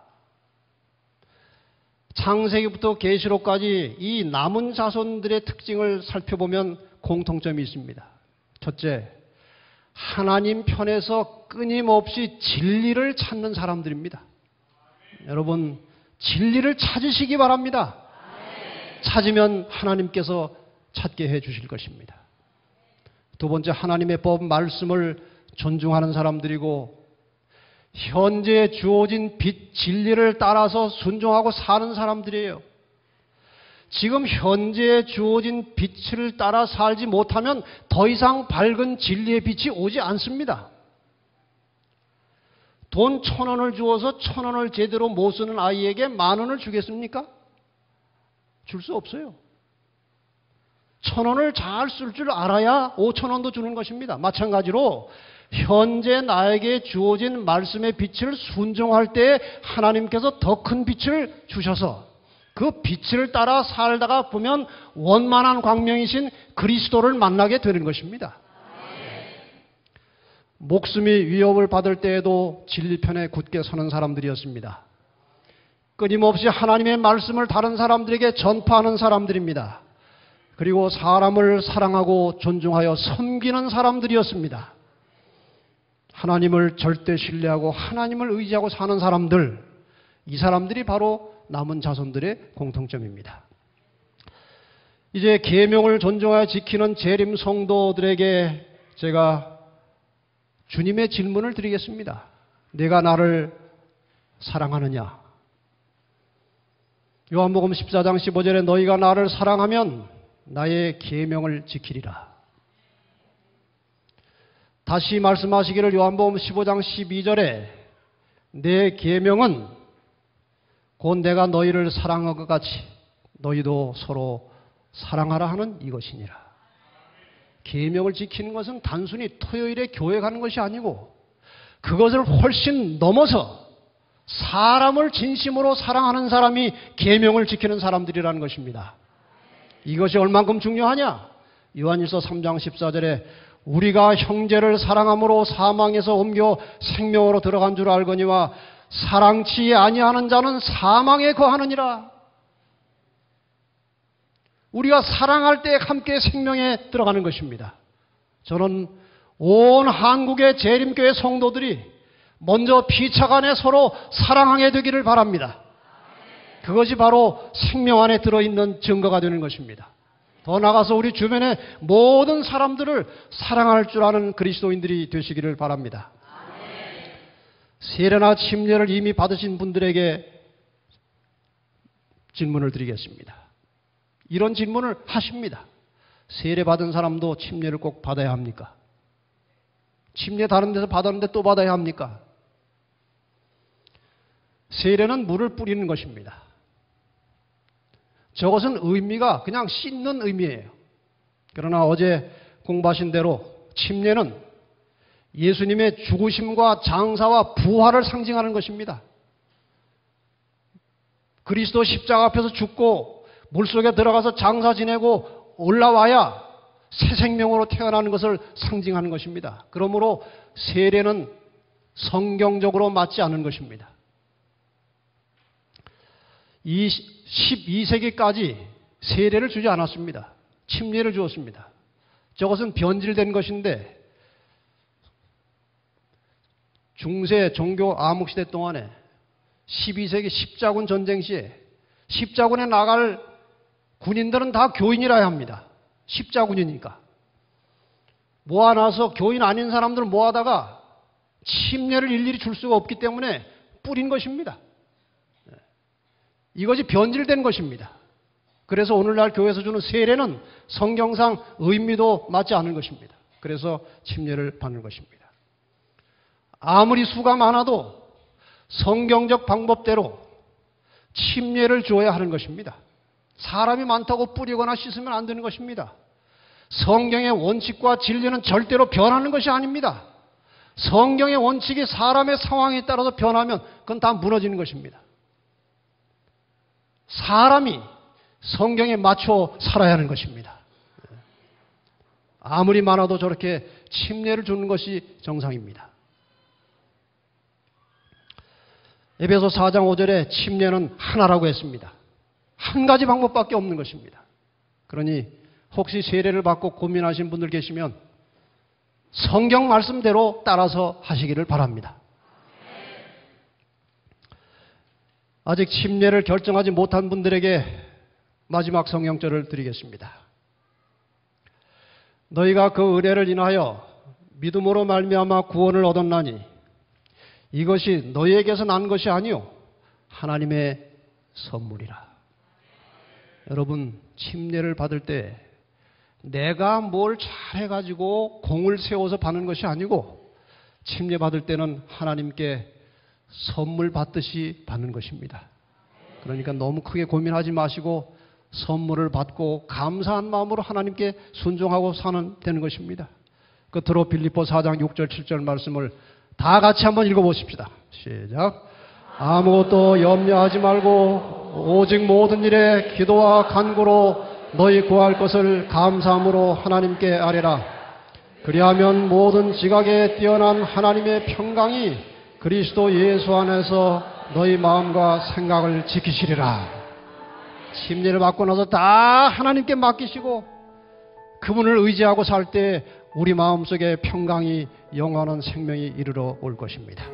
창세기부터 계시록까지 이 남은 자손들의 특징을 살펴보면 공통점이 있습니다. 첫째, 하나님 편에서 끊임없이 진리를 찾는 사람들입니다. 여러분, 진리를 찾으시기 바랍니다. 찾으면 하나님께서 찾게 해 주실 것입니다. 두 번째, 하나님의 법 말씀을 존중하는 사람들이고 현재 주어진 빛 진리를 따라서 순종하고 사는 사람들이에요. 지금 현재 주어진 빛을 따라 살지 못하면 더 이상 밝은 진리의 빛이 오지 않습니다. 돈 1,000원을 주어서 1,000원을 제대로 못 쓰는 아이에게 10,000원을 주겠습니까? 줄 수 없어요. 1,000원을 잘 쓸 줄 알아야 5,000원도 주는 것입니다. 마찬가지로 현재 나에게 주어진 말씀의 빛을 순종할 때 하나님께서 더 큰 빛을 주셔서 그 빛을 따라 살다가 보면 원만한 광명이신 그리스도를 만나게 되는 것입니다. 목숨이 위협을 받을 때에도 진리 편에 굳게 서는 사람들이었습니다. 끊임없이 하나님의 말씀을 다른 사람들에게 전파하는 사람들입니다. 그리고 사람을 사랑하고 존중하여 섬기는 사람들이었습니다. 하나님을 절대 신뢰하고 하나님을 의지하고 사는 사람들, 이 사람들이 바로 남은 자손들의 공통점입니다. 이제 계명을 존중하여 지키는 재림 성도들에게 제가 주님의 질문을 드리겠습니다. 내가 나를 사랑하느냐? 요한복음 14장 15절에 너희가 나를 사랑하면 나의 계명을 지키리라. 다시 말씀하시기를 요한복음 15장 12절에 내 계명은 곧 내가 너희를 사랑한 것 같이 너희도 서로 사랑하라 하는 이것이니라. 계명을 지키는 것은 단순히 토요일에 교회 가는 것이 아니고 그것을 훨씬 넘어서 사람을 진심으로 사랑하는 사람이 계명을 지키는 사람들이라는 것입니다. 이것이 얼만큼 중요하냐? 요한일서 3장 14절에 우리가 형제를 사랑함으로 사망에서 옮겨 생명으로 들어간 줄 알거니와 사랑치 아니하는 자는 사망에 거하느니라. 우리가 사랑할 때 함께 생명에 들어가는 것입니다. 저는 온 한국의 재림교회 성도들이 먼저 피차 간에 서로 사랑하게 되기를 바랍니다. 그것이 바로 생명 안에 들어있는 증거가 되는 것입니다. 더 나아가서 우리 주변의 모든 사람들을 사랑할 줄 아는 그리스도인들이 되시기를 바랍니다. 세례나 침례를 이미 받으신 분들에게 질문을 드리겠습니다. 이런 질문을 하십니다. 세례 받은 사람도 침례를 꼭 받아야 합니까? 침례 다른 데서 받았는데 또 받아야 합니까? 세례는 물을 뿌리는 것입니다. 저것은 의미가 그냥 씻는 의미예요. 그러나 어제 공부하신 대로 침례는 예수님의 죽으심과 장사와 부활을 상징하는 것입니다. 그리스도 십자가 앞에서 죽고 물속에 들어가서 장사 지내고 올라와야 새 생명으로 태어나는 것을 상징하는 것입니다. 그러므로 세례는 성경적으로 맞지 않은 것입니다. 이 12세기까지 세례를 주지 않았습니다. 침례를 주었습니다. 저것은 변질된 것인데 중세 종교 암흑시대 동안에 12세기 십자군 전쟁 시에 십자군에 나갈 군인들은 다 교인이라야 합니다. 십자군이니까. 모아놔서 교인 아닌 사람들 모아다가 침례를 일일이 줄 수가 없기 때문에 뿌린 것입니다. 이것이 변질된 것입니다. 그래서 오늘날 교회에서 주는 세례는 성경상 의미도 맞지 않은 것입니다. 그래서 침례를 받는 것입니다. 아무리 수가 많아도 성경적 방법대로 침례를 주어야 하는 것입니다. 사람이 많다고 뿌리거나 씻으면 안 되는 것입니다. 성경의 원칙과 진리는 절대로 변하는 것이 아닙니다. 성경의 원칙이 사람의 상황에 따라서 변하면 그건 다 무너지는 것입니다. 사람이 성경에 맞춰 살아야 하는 것입니다. 아무리 많아도 저렇게 침례를 주는 것이 정상입니다. 에베소 4장 5절에 침례는 하나라고 했습니다. 한 가지 방법밖에 없는 것입니다. 그러니 혹시 세례를 받고 고민하신 분들 계시면 성경 말씀대로 따라서 하시기를 바랍니다. 아직 침례를 결정하지 못한 분들에게 마지막 성경절을 드리겠습니다. 너희가 그 은혜를 인하여 믿음으로 말미암아 구원을 얻었나니 이것이 너희에게서 난 것이 아니요 하나님의 선물이라. 여러분, 침례를 받을 때 내가 뭘 잘해가지고 공을 세워서 받는 것이 아니고 침례 받을 때는 하나님께 선물 받듯이 받는 것입니다. 그러니까 너무 크게 고민하지 마시고 선물을 받고 감사한 마음으로 하나님께 순종하고 사는 되는 것입니다. 끝으로 빌립보 4장 6절 7절 말씀을 다 같이 한번 읽어보십시다. 시작. 아무것도 염려하지 말고 오직 모든 일에 기도와 간구로 너희 구할 것을 감사함으로 하나님께 아뢰라. 그리하면 모든 지각에 뛰어난 하나님의 평강이 그리스도 예수 안에서 너희 마음과 생각을 지키시리라. 침례를 받고 나서 다 하나님께 맡기시고 그분을 의지하고 살 때 우리 마음속에 평강이 영원한 생명이 이르러 올 것입니다.